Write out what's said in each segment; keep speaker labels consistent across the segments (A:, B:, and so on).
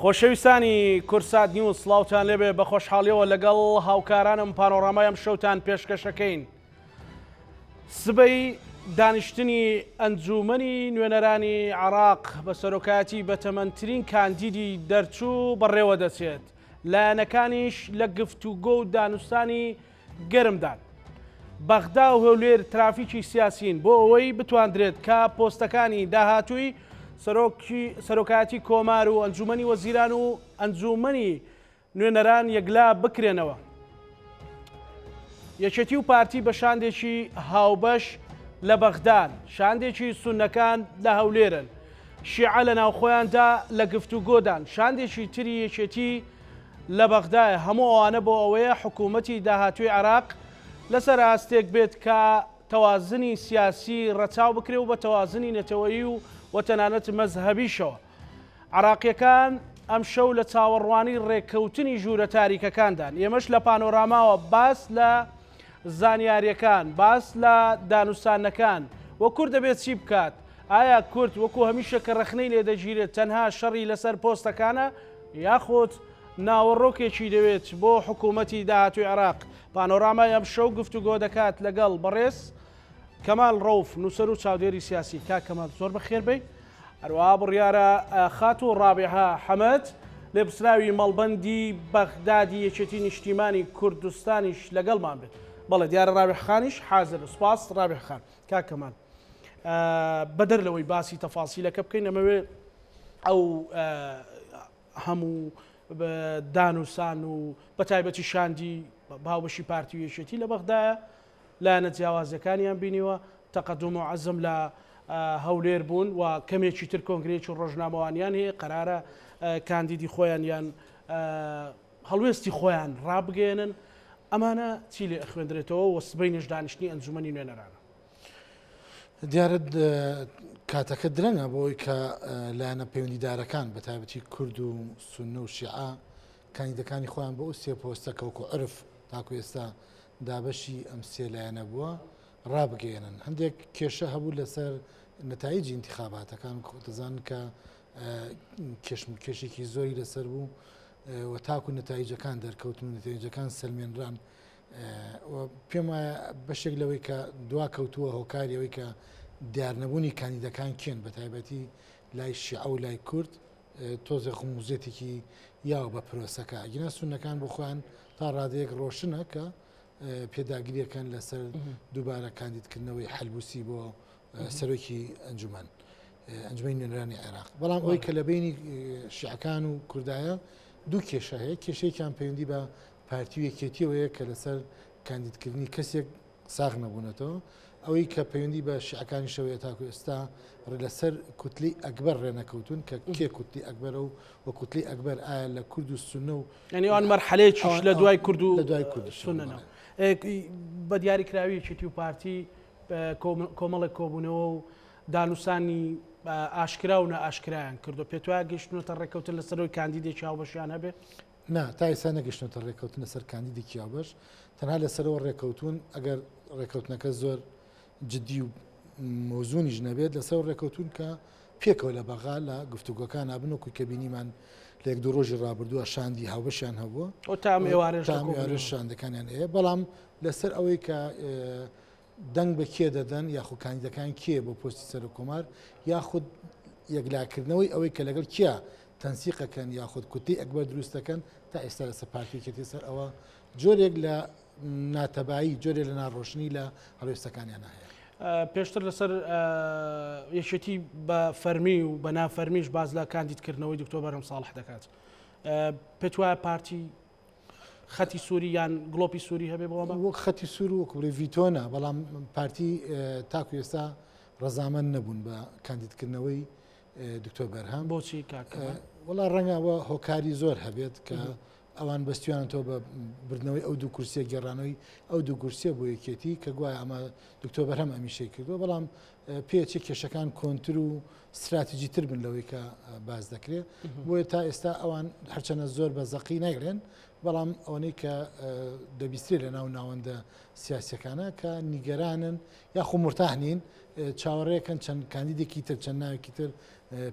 A: خۆشەویستانی کورسات نیوز سڵاوتان لێبێ بە خۆشحاڵیەوە لەگەڵ هاوکارانم پانۆڕامایم شەوتان پێشکەشەکەین. سبەی دانیشتنی ئەنجومەنی نوێنەرانی عێراق بە سەرۆکایەتی بەتەمەنترین کاندیدی دەرچوو بەڕێوە دەچێت، لایەنەکانیش لە گفتوگۆ و دانوستانی گەرمدان. بەغدا و هەولێر ترافیکی سیاسین بۆ ئەوەی بتواندرێت کە پۆستەکانی داهاتووی سەرۆکایەتی کۆمار و ئەنجومەنی وەزیران و ئەنجومەنی نوێنەران یەکلا بکرێنەوە. یەکێتی و پارتی بە شاندێکی هاوبەش لە بەغدان، شاندێکی سوننەکان لە هەولێرن، شیعە لە ناوخۆیاندا لە گفتوگۆدان، شاندێکی تری یەکێتی لە بەغدایە. هەموو ئەوانە بۆ ئەوەیە حکوومەتی داهاتووی عێراق لەسەر ئاستێک بێت کە تەوازنی سیاسی ڕەچاو بکرێ و بە تەوازنی نەتەوەیی و وەتەنانەت مەزهەبیشەوە. عێراقیەکان ئەم شەو لە چاوەڕوانی ڕێککەوتنی ژوورە تاریکەکاندان. ئێمەش لە پانۆراماوە باس لە زانیاریەکان، باس لە دانوستانەکان وە کورد دەبێت چی بکات؟ ئایا کورد وەکو هەمیشە کە ڕخنەی لێ دەگیرێت تەنها شەڕی لەسەر پۆستەکانە، یاخۆت ناوەڕۆکێکی دەوێت بۆ حکوومەتی داهاتووی عێراق؟ پانۆرامای ئەم شەو گفتوگۆ دەکات لەگەڵ بەڕێز کەمال ڕەوف، نووسەر و چاودێری سیاسی. کا کەمال زۆر بەخێر بێ. هەروەها بڕیارە خات و ڕابێها حەمەد، لێپرسراوی مەڵبەندی بەغدادی یەکێتی نیشتیمانی کوردستانیش لەگەڵمان بێت. بەڵێ دیارە ڕابێحخانیش حاضر. سوپاس ڕابێحخان. کا کەمال بەدەر لەوەی باسی تەفاسیلەکە بکەین، ئەمەوێ ئەو هەموو دانوسان و بەتایبەتی شاندی باوبەشی پارتی و یەکێتی لە بەغدایە لایەنە جیاوازەکانیان بینیوە، تەقەدوم و عەزم لە هەولێر بوون و کەمێکی تر کۆنگرێکی ڕۆژنامەوانیان هەیە، قەرارە کاندیدی خۆیان یان هەڵوێستی خۆیان ڕابگەێنن. ئەمانە چی لێ ئەخوێندرێتەوە و سبەی نێژدانیشتنی ئەنجومەنی نوێنەرانە؟
B: دیارەت کاتەکە درەنگە بۆی کە لایەنە پەیوەندیدارەکان بە تایبەتی کورد و سوننە و شیعە کاندیدەکانی خۆیان بۆ ئەو سێ پۆستەکە وەکو عرف تاکو ئێستا دابەشی ئەم سێ لایەنە بووە ڕابگەێنن. هەندێک کێشە هەبوو لەسەر نەتایجی انتخاباتەکان، دەزانن کە کێشێکی زۆری لەسەر بوو و تاکو نەتایجەکان دەرکەوتن و نەتایجەکان سەلمێنران. پێم وایە بەشێک لەوەی کە دوا کەوتووە هۆکاریەوەی کە دیارنەبوونی کاندیدەکان کێن بە تایبەتی لای شیعە و لای کورد تۆزێ خموزێتێکی یاوە بە پرۆسەکە. ئەگەنە سوننەکان بۆ خۆیان تا ڕادەیەک ڕۆشنە کە پێداگیریەکەن لەسەر دووبارە کاندیدکردنەوەی حەلبوسی بۆ سەرۆکی ئەنجومەنی نوێنەرانی عێراق. بەڵام ئەوەی کە لە بینی شیعەکان و کوردایە دوو کێشە هەیە. کێشەیەکیان پەیوەندی بە پارتی و یەکێتیەوەیە کە لەسەر کاندیدکردنی کەسێک ساغ نەبوونەتەوە. ئەوەی کە پەیوەندی بە شیعەکانی شەوەیە تاکو ئێستا لەسەر کوتلی ئەکبەر ڕێنەکەوتون کە کێ کوتلی ئەکبەرە و کوتلی ئەکبەر ئایا لە کورد و سوننە و
A: ینی ئەوان مەرحەلەیەکیش لە دوای کورد و
B: لە دوای کورد
A: سوننەوە بە دیاریکراوی یەکێتی و پارتی کۆمەڵێک کۆبوونەوە و دانووسانی ئاشکرا و نەئاشکرایان کردو. پێت وایە گەیشتنەوەتە ڕێکەوتن لەسەرەوەی کاندیدێکی هاوبەشیان هەبێ؟
B: نا تا ئێستا نەگەشتنەوەتە ڕێکەوتن لەسەر کاندیدێکی هاوبەش، تەنها لەسەرەوە ڕێکەوتون ئەگەر ڕێکەوتنەکە زۆر جددی و مۆزوونیش نەبێت لەسەر ڕێکەوتون کە پێکەوە لە بەغا لە گفتوگۆکان نابنەوەکو کە بینیمان لە یەک دوو ڕۆژی ڕابردووە شاندی هاوبەشیان هەبووە
A: تام
B: ئێوارێژ شاندەکانیان هەیە. بەڵام لەسەر ئەوەی کە دەنگ بە کێ دەدەن یاخود کاندیدەکان کێ بۆ پۆستی سەر کۆمار یاخود یەکلاکردنەوەی ئەوەی کە لەگەڵ کیا تەنسیقەکەن یاخود کوتی ئەکبەر دروستەکەن تا ئێستا لەسەر پارتیەکەتی سەر ئەوە جۆرێک لە ناتەبایی، جۆرێک لە ناڕۆشنی لە هەڵوێستەکانیان هەیە.
A: پێشتر لەسەر یەکێتی بە فەرمی و بە نافەرمیش باز لە کاندیدکردنەوەی دکتۆر بەرهەم ساڵح دەکات. پێت وایە پارتی خەتی سووری یان گڵۆپی سووری هەبێ بۆ
B: وەک خەتی سوور و وەکو ڤیتۆنە، بەڵام پارتی تاکو ئێستا ڕەزامەند نەبوون بە کاندیدکردنەوەی دکتۆر بەرهەم.
A: بۆچی کاکە؟
B: وڵا ڕەنگەوە هۆکاری زۆر هەبێت کە ئەوان بەستیانەوە بە بردنەوەی ئەو دوو کورسیە گێڕانەوەی ئەو دوو کورسیە بۆ یەکێتی کە گوایە ئەمە دکتۆر بەرهەم ئەمیشەی کردووە بەڵام پێچێک کێشەکان کۆنتر و استراتیجی تر بن لەوەی کە باز دەکرێت بۆیە تا ئێستا ئەوان هەرچەنە زۆر بە زەقی نەگرێن بەڵام ئەوەی کە دەبیسترێت لە ناو ناوەندە سیاسەکانە کە نیگەرانن یاخۆ مرتاحنین چاوەڕێکن چەند کاندیدێکی تر چەند ناوێکی تر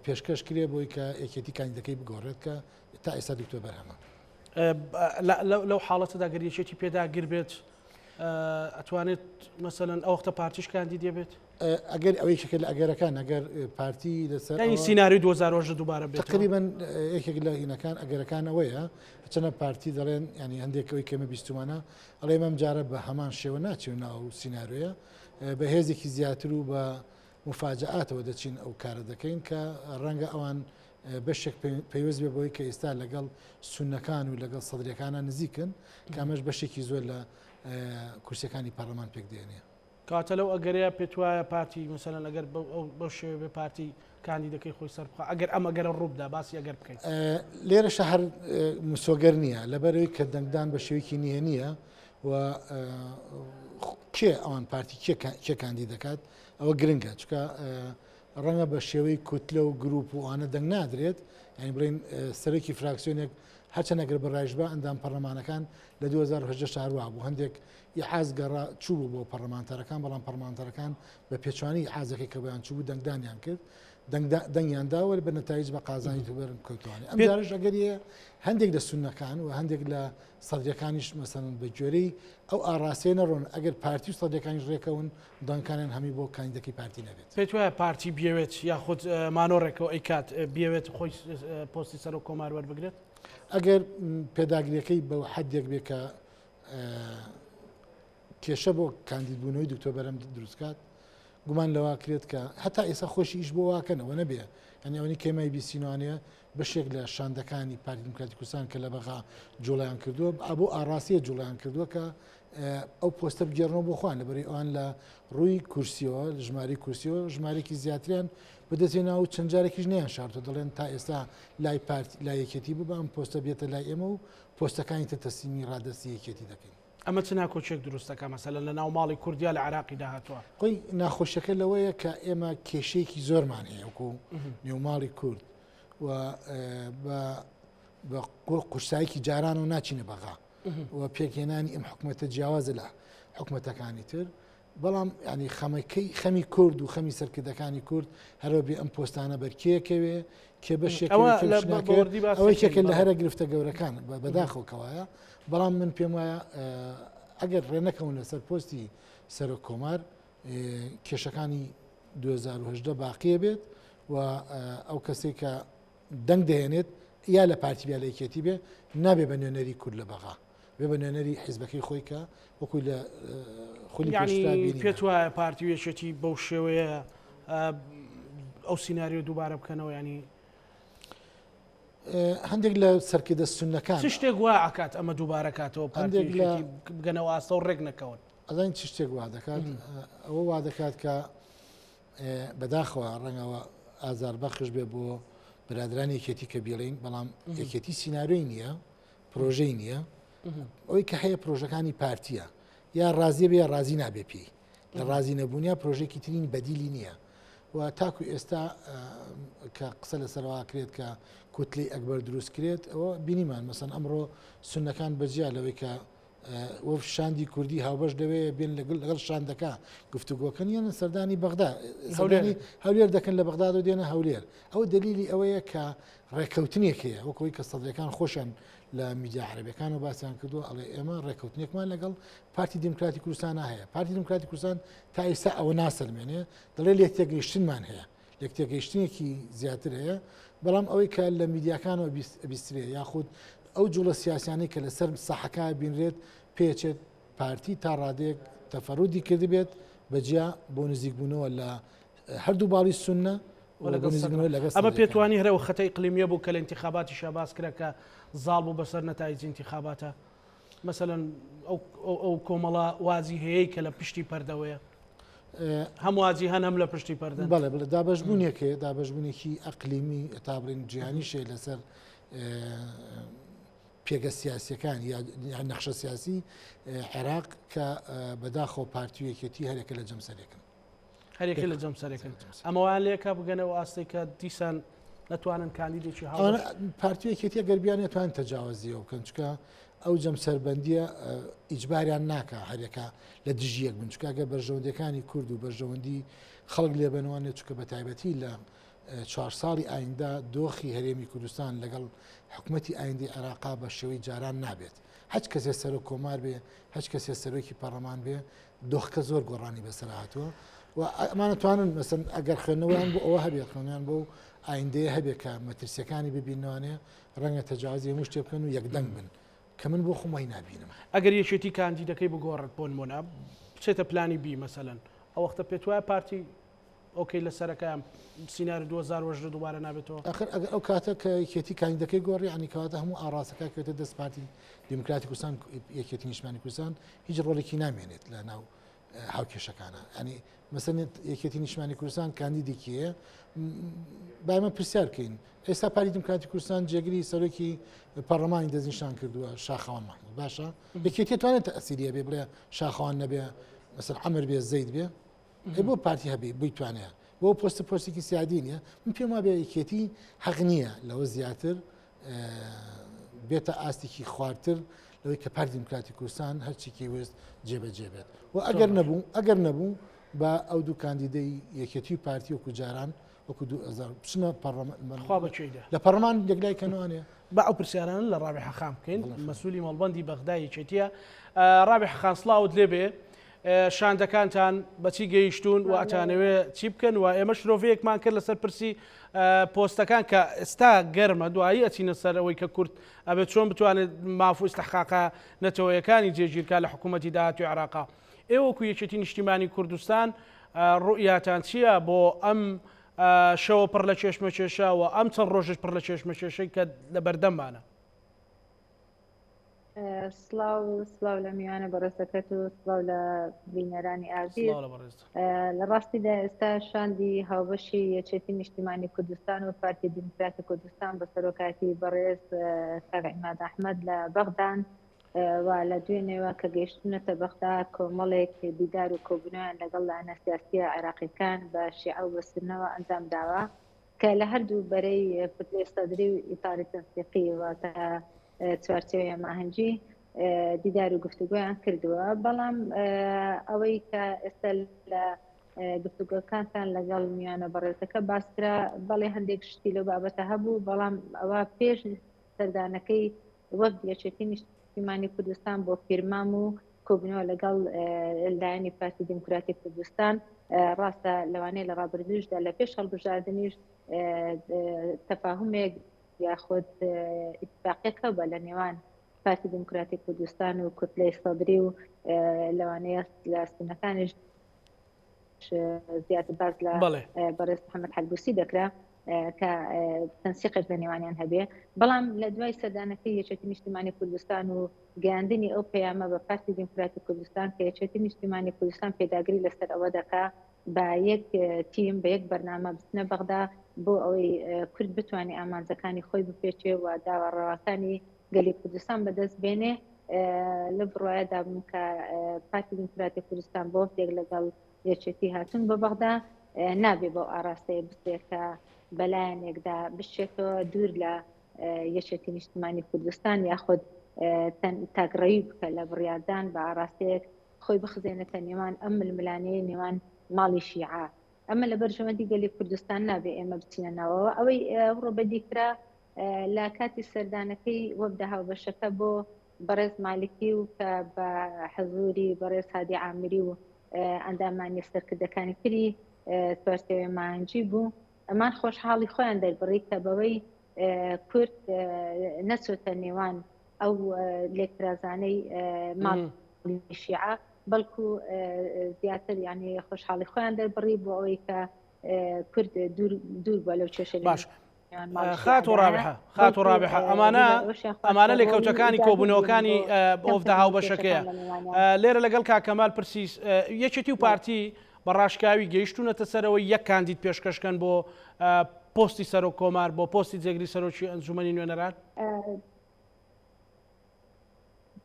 B: پێشکەش کرێ بۆی کە یەکێتی کاندیدەکەی بگۆڕێت کە تا ئێستا دکتۆر بەرهەمە
A: لەو حاڵەتەدا گەریەشێتی پێداگیر بێت ئەتوانێت مەسەن ئەو وەختە پارتیش کاندیدێ بێت
B: ئەگەر ئەوەی شکل لە ئەگەرەکان ئەگەر پارتی لەسەر
A: سینناری 2010 دووبارە بێت
B: تقریبان یەکێک لە هینەکان ئەگەرەکان ئەوەیە چەنە پارتی دەڵێن ینی هەندێکەوەی کەمە بیستمانە ئەڵێ مەم جارە بە هەمان شێوە ناچێت ناو سیننارویە بە هێزێکی زیاتر و بە مفاجعاتەوە دەچین ئەو کارە دەکەین کە ڕەنگە ئەوان بەشێک پەیوەست بێ بۆی کە ئێستا لەگەڵ سونەکان و لەگەڵ سەدرەکانە نزیکن کامەش بەشێکی زۆر لە کورسەکانی پەرلەمان پێک دێنێ
A: کاتە لەو ئەگەرەیە پێت وایە پارتی مەسەلەن ئەگەر بەو شێوە بێ پارتی کاندیدەکەی خۆی سەربخوا ئەگەر ئەم ئەگەرە ڕووبدا باسی ئەگەر بکەین
B: لێرەشە هەر مسۆگەر نییە لەبەرەوەی کە دەنگدان بە شێوەیەکی نییە و کێ ئەوان پارتی کێ کاندی دەکات ئەوە گرنگە چکە ڕەنگە بە شێوەی کوتلە و گروپ و ئەوانە دەنگ نادرێت ینی بڵین سەرۆکی فراکسیۆنێک هەرچە نەگەر بەڕایژبە ئەندام پەرلەمانەکان لە 2010 هەروە بوو هەندێک حاز گەڕا چوو بۆ پەرلەمانتەرەکان بەڵام پەرلەمانتەرەکان بە پێچوانی حازەکەی کە بەیان چوو دەنگدانیان کرد دەنگیانداوە بە نەتایج بە قازانی توبەرن کەوتوانی ئەم جارش ئەگەریە هەندێک لە سونەکان و هەندێک لە سەدرەکانیش مەسەن بە گوێرەی ئەو ئاڕاستەیە نەڕۆن ئەگەر پارتی و سەدرەکانیش ڕێکەون دەنگکانیان هەمی بۆ کاندیدەکەی پارتی نەبێت
A: پێت وایە پارتی بێوێت یاخود مانۆڕێکەوە ئەیکات بێوێت خۆی پۆستی سەر و کۆمار وەربگرێت
B: ئەگەر پێداگریەکەی بە حەدێک بێ کە کێشە بۆ کاندیدبوونەوەی دکتۆر بەرهەم دروستکات گومان لەوا کرێت کە هەتا ئێستا خۆشی ئیش بۆ واکەنەوە نەبێ ئەنی ئەوەی کێمای بیسینوانەیە بەشێک لە شاندەکانی پارتی دموکراتی کوردستان کە لە بەغا جوڵیان کردووە بۆ ئاڕاستیە جوڵیان کردووە کە ئەو پۆستە بگەڕنەوە بۆ خوان لەبەری ئەوان لە ڕووی کورسیەوە لە ژماری کورسیەوە ژمارێکی زیاتریان بەدەستێنا و چەند جارێکیش نیان شارتۆ دەڵێن تا ئێستا لای پارتی لای یەکێتی ببە ئەم پۆستە بێتە لای ئێمە و پۆستەکانی تە تەسلیمی ڕادستی یەکێتی دەکەین
A: ئەمە چ ناکۆچێک دروستەکە مەسەلەن لە ناو ماڵی کوردیا لە عراقی داهاتوە
B: خۆی ناخۆشەکە لەوەیە کە ئێمە کێشەیەکی زۆرمان هەیە وەکو نێوماڵی کورد و بە قورسایەکی جاران و ناچینە بەغا و پێکهێنانی ئەم حکوومەتە جیاوازە لە حکوومەتەکانی تر بەڵام ینی خەمی کورد و خەمی سەرکردەکانی کورد هەرەوە بێ ئەم پۆستانە بەرکێکەوێ کێ بەشێکەوەی چێکن لە هەرە گرفتە گەورەکان بەداخۆکەوایە بەڵام من پێم وایە ئەگەر ڕێنەکەون لەسەر پۆستی سەر کۆمار کێشەکانی 2010 باقیە بێت و ئەو کەسێک کە دەنگ دەهێنێت یا لە پارتی بیا لە یەکێتی بێ نابێ بە نوێنەری کورد لە بەغا بێ بە نوێنەری حیزبەکەی خۆی کە وەکوی لە خولی
A: پێت وایە پارتی وێشێتی بەو شێوەیە ئەو سینناریۆ دووبارە بکەنەوە ینی
B: هەندێک لە سەرکردە سونەکان
A: شتێک وا ئاکات ئەمە دووبارە کاتەوە پارتی بگەنەوە ئاستە و ڕێک نەکەون
B: ئەزان چ شتێک وا دەکات ئەوە وا دەکات کە بەداخەوە ڕەنگەوە ئازار بەخش بێ بۆ برادرانی یەکێتی کە بیڵین بەڵام یەکێتی سینناریۆی نییە پرۆژەی نییە ئەوەی کە هەیە پرۆژەکانی پارتیە یا ڕازیە بێ ڕازی نابێ پێی لە ڕازی نەبوونیە پرۆژێکی ترین بەدیلی نییە و تاکو ئێستا کە قسە لەسەرواکرێت کە کوتلی ئەکبەر دروست کرێت ئەوە بینیمان مەسەن ئەمڕۆ سونەکان بەجیا لەوەی کە وەف شاندی کوردی هاوبەش دەوێ بێن لەگەڵ شاندەکە گفتوگۆکەن یانە سەردانی بەغدا هەولێر دەکەن لە بەغداد و دێنە هەولێر ئەو دلیلی ئەوەیە کە ڕێککەوتنێک هەیە وەکەوەی کە سەدرەکان خۆشن لە میدیا عەرەبیەکان و باسییان کردووە ئەڵێ ئێمە ڕێککەوتنێکمان لەگەڵ پارتی دموکراتی کوردستان هەیە پارتی دموکراتی کوردستان تا ئێستا ئەوە ناسەلمێنێ دەڵێ لێک تێگەیشتنمان هەیە لێک تێگەیشتنێکی زیاتر هەیە بەڵام ئەوەی کە لە میدیاکانەوە بیسترێ یاخود ئەو جوڵە سیاسیانەی کە لەسەر ساحەکە بینرێت پێچێت پارتی تا ڕادێک تەفەڕودی کرد بێت بەجیا بۆ نزیکبوونەوە لە هەردوو باڵی سونە
A: ئەمە پێتوانی هەرەوە خەتەی قلیمیە بوو کە لە انتخاباتی شاباس کرا کە زاڵ بوو بەسەر نەتایج انتخاباتە مەسەلەن ئەو کۆمەڵە وازی هەیەی کە لە پشتی پەردەوەیە هەم وازی هەن هەم لە پشتی پەردە
B: بەڵێ بڵێ دابەشبوونێکێ دابەشبوونێکی ئەقلیمی تا بڵین جیهانیشێ لەسەر پێگە سیاسیەکان یا نەخشە سیاسی عێراق کە بەداخەوە پارتی و یەکێتی هەرێکە لە جەمسەرێکن
A: هەرێکی لە جەمسەرێکن ئەمەوان لێکە بگەنەوە ئاستی کە دیسان نتوانن کاندیدێکی
B: پارتی و یەکێتیە گەربیان نێتوان تەجاوزیەوە بکەن چکە ئەو جەمسەربەندیە ئیجباریان ناکە هەرێکە لە دژیەک بن چکە گە بەرژەوەندەکانی کورد و بەرژەوەندی خەڵک لێبنەوەێت چکە بە تایبەتی لە 4 ساڵی ئایندا دۆخی هەرێمی کوردستان لەگەڵ حکوومەتی ئایندی عێراقا بە شێوەی جاران نابێت هەچ کەسێ سەر و کۆمار بێ هەچ کەسێ سەرۆکی پەرلەمان بێ دۆخەکە زۆر گۆڕانی بەسەر هاتووە و ئەمانەتوانن مەسن ئەگەر خوێندنەوەیان بۆ ئەوە هەبێت خوێنیان بۆ ئایندەیە هەبێت کە مەترسیەکانی ببینەوەنێ ڕەنگە تەجاوزی هەموو شتێ بکەن و یەکدەنگ بن کە من بۆ خۆمای نبینم
A: ئەگەر یەکێتی کاندیدەکەی بگۆڕێت بۆ نمونە بچێتە پلانی بی مەسەلەن ئەو وەختە پێت وایە پارتی ئۆکەی لە سەرەکەیان سیناری 2010 دووبارە نابێتەوە
B: ئەخر ئەو کاتە کە یەکێتی کاندیدەکەی گۆڕی عنی کەواتە هەموو ئاڕاستەکە کەوتە دەست پارتی دیموکراتی کوردستان یەکێتی نیشتمانی کوردستان هیچ ڕۆڵێکی نامێنێت لە ناو هاوکێشەکانە ئەنی مەسەن یەکێتی نیشتمانی کوردستان کاندیدێکیە بایمە پرسیار بکەین ئێستا پارتی دیموکراتی کوردستان جێگری سەرۆکی پەرلەمانی دەستنیشان کردووە شاخەوان محموود باشە یەکێتی توانێت ئەسیریە بێ بڵێ شاخەوان نەبێ مەسەن عەمر بێ زەید بێ بۆ پارتی هەبێ بوویتوانەیە بۆ پۆستێکی سیادی نیە من پێم وابێ یەکێتی حەق نییە لەوە زیاتر بێتە ئاستێکی خواردتر لەوەی کە پارتی دیموکراتی کوردستان هەرچێکی وێست جێبەجێ بێت و ئەگەر نەبوو بە ئەو دوو کاندیدەی یەکێتی پارتی وەکو جاران وەکو 2000 بچنە لە پەرلەمان یەکلای کەنوانێ
A: بە ئەو پرسیاران لە ڕابح خام بکەین مەسئولی مەڵبەندی بەغدای یەکێتیە ڕابح خان سڵاوت لێبێ شاندەکانتان بەچی گەیشتون و ئەتانەوێت چی بکەن و ئێمە شرۆڤەیەکمان کرد لەسەر پرسی پۆستەکان کە ئێستا گەرمە دوایی ئەچینە سەر ئەوەی کە کورد ئەبێت چۆن بتوانێت مافو ئیستحقاقە نەتەوەیەکانی جێگیرکە لە حکوومەتی داهاتوی عێراقا ئێوەکو یەکێتی نیشتیمانی کوردستان ڕوئیاتان چییە بۆ ئەم شەوە پڕ لە چێشمەکێشە و ئەم چەند ڕۆژش پڕ لە چێشمەکێشەی کە لە بەردەمانە
C: سڵاو لە میوانە بەڕێستەکەت و سڵاو لە بینەرانی ئازیز لە ڕاستیدا ئێستا شاندی هاوبەشی یەکێتی نیشتیمانی کوردستان و پارتی دیموکراتی کوردستان بە سەرۆکاتی بەڕێز کاک عیماد ئەحمەد لە بەغدان و لە دوێنێوە کە گەیشتونەتە بەغدا کۆمەڵێک بیدار و کۆبوونیان لەگەڵ لایەنە سیاسیە عێراقیەکان بە شیعە و بە سوننەوە ئەنجام داوە کە لە هەردوو بەرەی فتلێ سەدری و ئیتاری تەنسیقی واتە چوارچێوەیە ماهەنگی دیدار و گفتوگویان کردووە بەڵام ئەوەی کە ئێستا لە گفتوگۆکانتان لەگەڵ میوانە بەڕێزەکە باسکرا بەڵێ هەندێک شتی لەو بابەتە هەبوو بەڵام ئەوە پێش سەردانەکەی وەک یەکێتی نیشتیمانی کوردستان بۆ فیرمام و کۆبنەوە لەگەڵ لایەنی پارتی دیموکراتی کوردستان ڕاستە لەوانەیە لە ڕابردوشدا لە پێش هەڵبژاردنیش تەفاهمێک یاخود ئیتفاقیەکە بە لە نێوان پارتی دیموکراتی کوردستان و کوتلەی سەدری و لەوانەیە لە سنەکانیش زیاتر باز لە بەڕێز محەممەد حەلبوسی دەکرا کە تەنسیقێک لە نێوانیان هەبێ بەڵام لە دوای سەردانەکەی یەکێتی نیشتیمانی کوردستان و گەیاندنی ئەو پەیامە بە پارتی دیموکراتی کوردستان کە یەکێتی نیشتیمانی کوردستان پێداگری لەسەر ئەوە دەکا بە یەک تیم بە یەک بەرنامە بچنە بەغدا بۆ ئەوەی کورد بتوانێت ئامانجەکانی خۆی بپێچێ و داوەڕەوەکانی گەلی کوردستان بەدەست بێنێ لە بڕواایەدا بووم کە پارتی دیموکراتی کوردستان بۆ شتێک لەگەڵ یەکێتی هاتوون بە بەغدا نابێ بۆ ئاراستەیە بستێت کە بەلایەنێکدا بشێتەوە دوور لە یەکێتی نیشتیمانی کوردستان یاخود تاگڕەوی بکە لە بڕیاردان بە ئاراستەیەک خۆی بخزێنێتە نێوان ئەم ململانەیە نێوان ماڵی شیعە ئەمە لە بەرژەوەندی گەلی کوردستان نابێ ئێمە بچینەنەوەەوە ئەوەی ڕۆبەدیکرا لە کاتی سەردانەکەی وەبدە هاوبەشەکە بۆ بەڕێز مالکی و کە بە حەزوری بەڕێز هادی عامری و ئەندامانی سەرکردەکانی تری توارچێوەی مانگی بوو ئەمان خۆشحاڵی خۆیان دەربڕی کە بەوەی کورد نەچۆتە نێوان ئەو لێکرازانەی ماڵی شیعە بەڵکو زیاتر یعنی خۆشحاڵی خۆیان دەربڕی بۆ ئەوەی کە کورد دوور بە لەو کێشە
A: باش خات و ڕابحە ئەمانە لێکەوتەکانی کۆبوونەوەکانی ئۆفدا هاوبەشەکەیە لێرە لەگەڵ کاکەمال پرسیس یەکێتی و پارتی بەڕاشکاوی گەیشتونەتە سەرەوەی یەک کاندید پێشکەشکەن بۆ پۆستی سەرۆک کۆمار بۆ پۆستی جێگری سەرۆکی ئەنجومەنی نوێنەران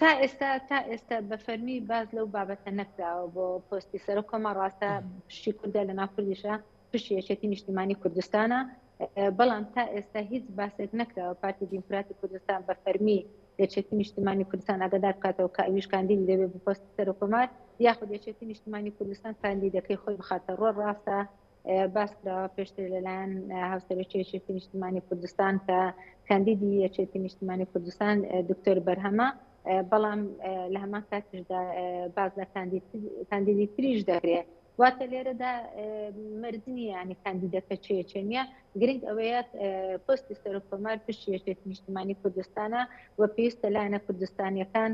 C: تا ئێستا بە فەرمی باز لەو بابەتە نەکراوە بۆ پۆستی سەر و کۆمە ڕاستە پشتی کوردە لە ناو کوردیشە پشتی یەکێتی نیشتیمانی کوردستانە بەڵام تا ئێستا هیچ باسێک نەکراوە پارتی دیموکراتی کوردستان بە فەرمی یەکێتی نیشتیمانی کوردستان ئاگادار بکاتەوە کە ئەویش کاندیدی دەبێت بۆ پۆستی سەر و کۆمەڵ یاخود یەکێتی نیشتیمانی کوردستان کاندیدەکەی خۆی بخاتە ڕۆ ڕاستە باس کراوە پێشتر لەلایەن هاوسەرچی یەکێتی نیشتیمانی کوردستان کە کاندیدی یەکێتی نیشتیمانی کوردستان دکتۆر بەرهەمە بەڵام لە هەمان کاتشدا باز لە کاندیدی تریش دەکرێت واتە لێرەدا مردنی ینی کاندیدەکە چێ نییە گرنگ ئەوەیە پۆستی سەر و کۆمەڵ پشتی یەکێتی نیشتیمانی کوردستانە و پێویستە لایەنە کوردستانیەکان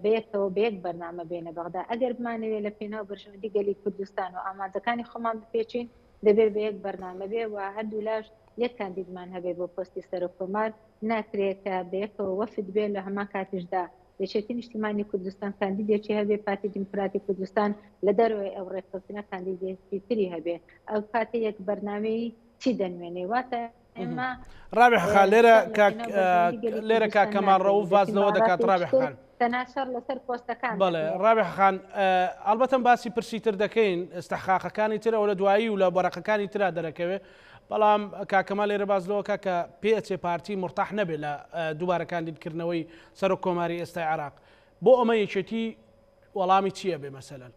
C: بەیەکەوە بە یەک بەرنامە بێنە بەغدا ئەگەر بمانەوێت لە پێناو بەرژەوەندی گەلی کوردستان و ئامادەکانی خۆمان بپێچین دەبێت بە یەک بەرنامە بێ و هەردوو لاش یەک کاندیدمان هەبێ بۆ پۆستی سەر و کۆمەڵ ناکرێت کە بەیەکەوە وەفد بێ لە هەمان کاتیشدا یەکێتی نیشتیمانی کوردستان کاندیدێکی هەبێ پارتی دیموکراتی کوردستان لە دەروی ئەو ڕێککەوتنە کاندیدێکی تری هەبێ ئەو کاتێ یەک بەرنامەی چی دەنوێنێ واتە ئێمە
A: ڕابح خان لێرە کاکەمان ڕەوف وازنەوە دەکات ڕابح خان
C: تەناشەر لەسەر پۆستەکان
A: بەڵێ ڕابح خان ئەلبەتەن باسی پرسیتر دەکەین ئستەحقاقەکانی ترەوە لە دوایی و لە بەڕەقەکانی ترا دەرەکەوێت بەڵام کاکەما لێرە بازلەوەکە کە پێچێ پارتی مرتاح نەبێت لە دووبارە کاندیدکردنەوەی سەر و کۆماری ئێستای عێراق بۆ ئەمە یەکێتی وەڵامی چییە بێ مەسەلەن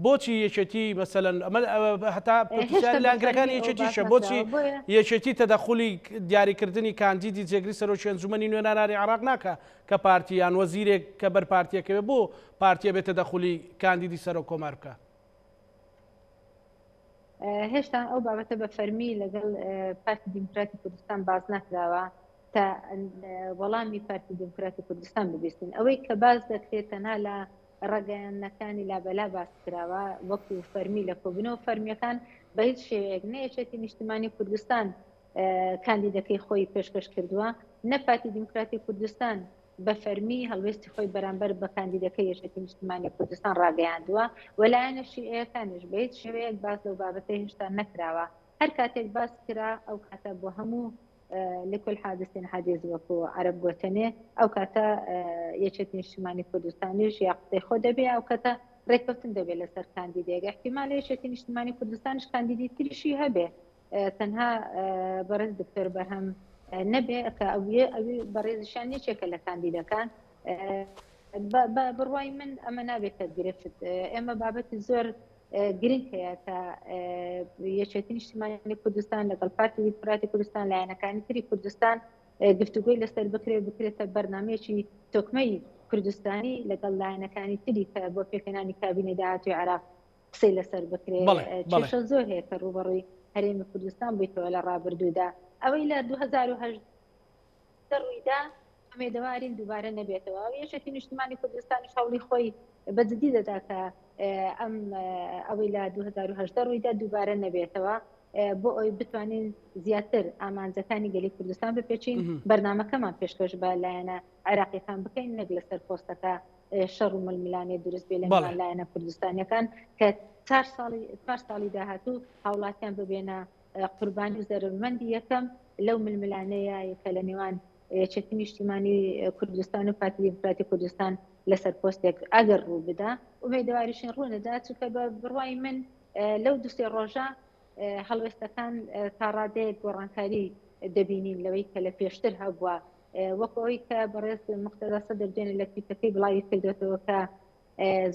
A: بۆچی یەکێتی مەسەلەن هەتا پرسیاری لانگرەکانی یەکێتیشە بۆچی یەکێتی تەدەخولی دیاریکردنی کاندیدی جێگری سەرۆکی ئەنجومەنی نوێنەرانی عێراق ناکە کە پارتیان وەزیرێک کە بەر پارتیەکەوێ بۆ پارتیە بێت تەدەخولی کاندیدی سەر و کۆمار بکە
C: هێشتا ئەو بابەتە بە فەرمی لەگەڵ پارتی دیموکراتی کوردستان باز نکراوە تا وەڵامی پارتی دیموکراتی کوردستان ببیستن ئەوەی کە باز دەکرێت تەنها لە ڕێگەیانەکانی لابەلا باس کراوە وەکو فەرمی لە کۆبنەوە فەرمیەکان بە هیچ شێوەیەک نەیەکێتی نیشتیمانی کوردستان کاندیدەکەی خۆی پێشکەش کردووە نە پارتی دیموکراتی کوردستان بە فەرمی هەڵوێستی خۆی بەرامبەر بە کاندیدەکەی یەکێتی نیشتیمانی کوردستان ڕاگەیاندووە وەلایەنە شیعەکانیش بە هیچ شێوەیەک باس لەو بابەتەی هێشتا نەکراوە هەر کاتێک باس کرا ئەو کاتە بۆ هەموو لكل حادث حديث وكو عرب وطني او كاتا يشتني اجتماعي كردستاني ياقتي خو دبي او كاتا ريكوتن دبي لسر كانديدي احتمال يشتني اجتماعي كردستاني كانديدي ترشي هبه تنها برز دكتور برهم نبي كأوي برز شاني شكل كانديدا كان برواي من اما نابي تدرفت اما بابت الزور گرنگ هەیە کە یەکێتیی نیشتیمانی کوردستان لەگەڵ پارتی دیموکراتی کوردستان لایەنەکانی تری کوردستان گفتوگوی لەسەر بکرێتە بەرنامەیەکی تۆکمەی کوردستانی لەگەڵ لایەنەکانی تری کە بۆ پێکەنانی کابینە داهاتوی عێراق قسەی لەسەر بکرێت کێشە زۆر هەیە کە ڕوبەڕووی هەرێمی کوردستان بێتەوە لە ڕابردوودا ئەوەی لە 2008 ڕوویدا ئومێدەوارین دووبارە نەبێتەوە یەکێتی نیشتیمانی کوردستانی هەوڵی خۆی بەجددی دەدا کە ئەم ئەوەی لە 2010 ڕوویدا دووبارە نەبێتەوە بۆ ئەوی بتوانین زیاتر ئامانجەکانی گەلی کوردستان بپێچین بەرنامەکەمان پێشکەش بە لایەنە عێراقیەکان بکەین نەک لەسەر پۆستەکە شەڕ و ململانێ دروست بێ لە لایەنە کوردستانیەکان کە 4 ساڵی داهاتوو هاوڵاتیان ببێنە قوربانی و زەرمەندی یەکەم لەو ململانەیە کە لە نێوان یەکێتی نیشتیمانی کوردستان و پارتی دیموکراتی کوردستان لەسەر پۆستێک ئەگەر ڕوو بدا ئومێدەواریشین ڕوونەدا چونکە بە بڕوای من لەو دوسێ ڕۆژە هەڵوێستەکان تا ڕادەیەک گۆڕانکاری دەبینین لەوەی کە لە پێشتر هەبووە وەکو ئەوی کە بەڕێز مقتەدا سەدر دێنە لە تویتەکەی بڵاوی کردوێتەوە کە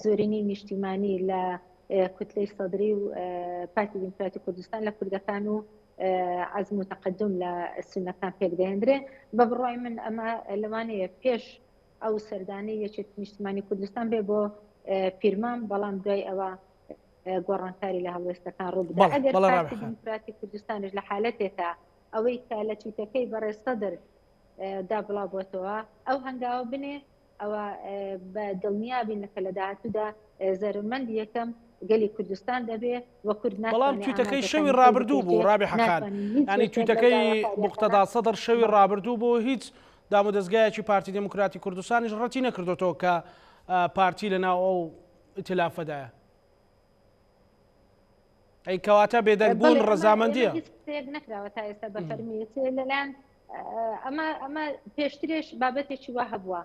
C: زۆرینی نیشتیمانی لە کوتلەی سەدری و پارتی دیموکراتی کوردستان لە کوردەکان و عزم و تەقدم لە سونەکان پێک دەهێنرێ بە بڕوای من ئەمە لەوانەیە پێش ئەو سەردانەی یەکێتی نیشتیمانی کوردستان بێ بۆ پیرمان بەڵام دوای ئەوە گۆڕانکاری لە هەڵوێستەکان ڕوو بدا ئەگەر پارتی دیموکراتی کوردستانش لە حالەتێکە ئەوەی کە لە تویتەکەی بەڕێز سەدر دابڵاو بۆتەوە ئەو هەنگاوە بنێ ئەوە بە دڵنیابین کە لە داهاتوودا زەرمەندی یەکەم گەلی کوردستان دەبێ وە کورد
A: بەڵام تویتەکەی شەوی ڕابردوو بوو ڕابح خان ینی تویتەکەی مقتەدا سەدر شەوی ڕابردوو بۆ هیچ دام و دەستگایەکی پارتی دموکراتی کوردستانیش ڕەتی نەکردوەوە کە پارتی لەناو ئەو ئیتلافەدایە ئەی کەواتە بێدەنگبوون ڕەزامەندیە
C: نەکراوە تا ئێستا بە فەرمیێتی لەلایەن ئەمە پێشترێش بابەتێکی وا هەبووە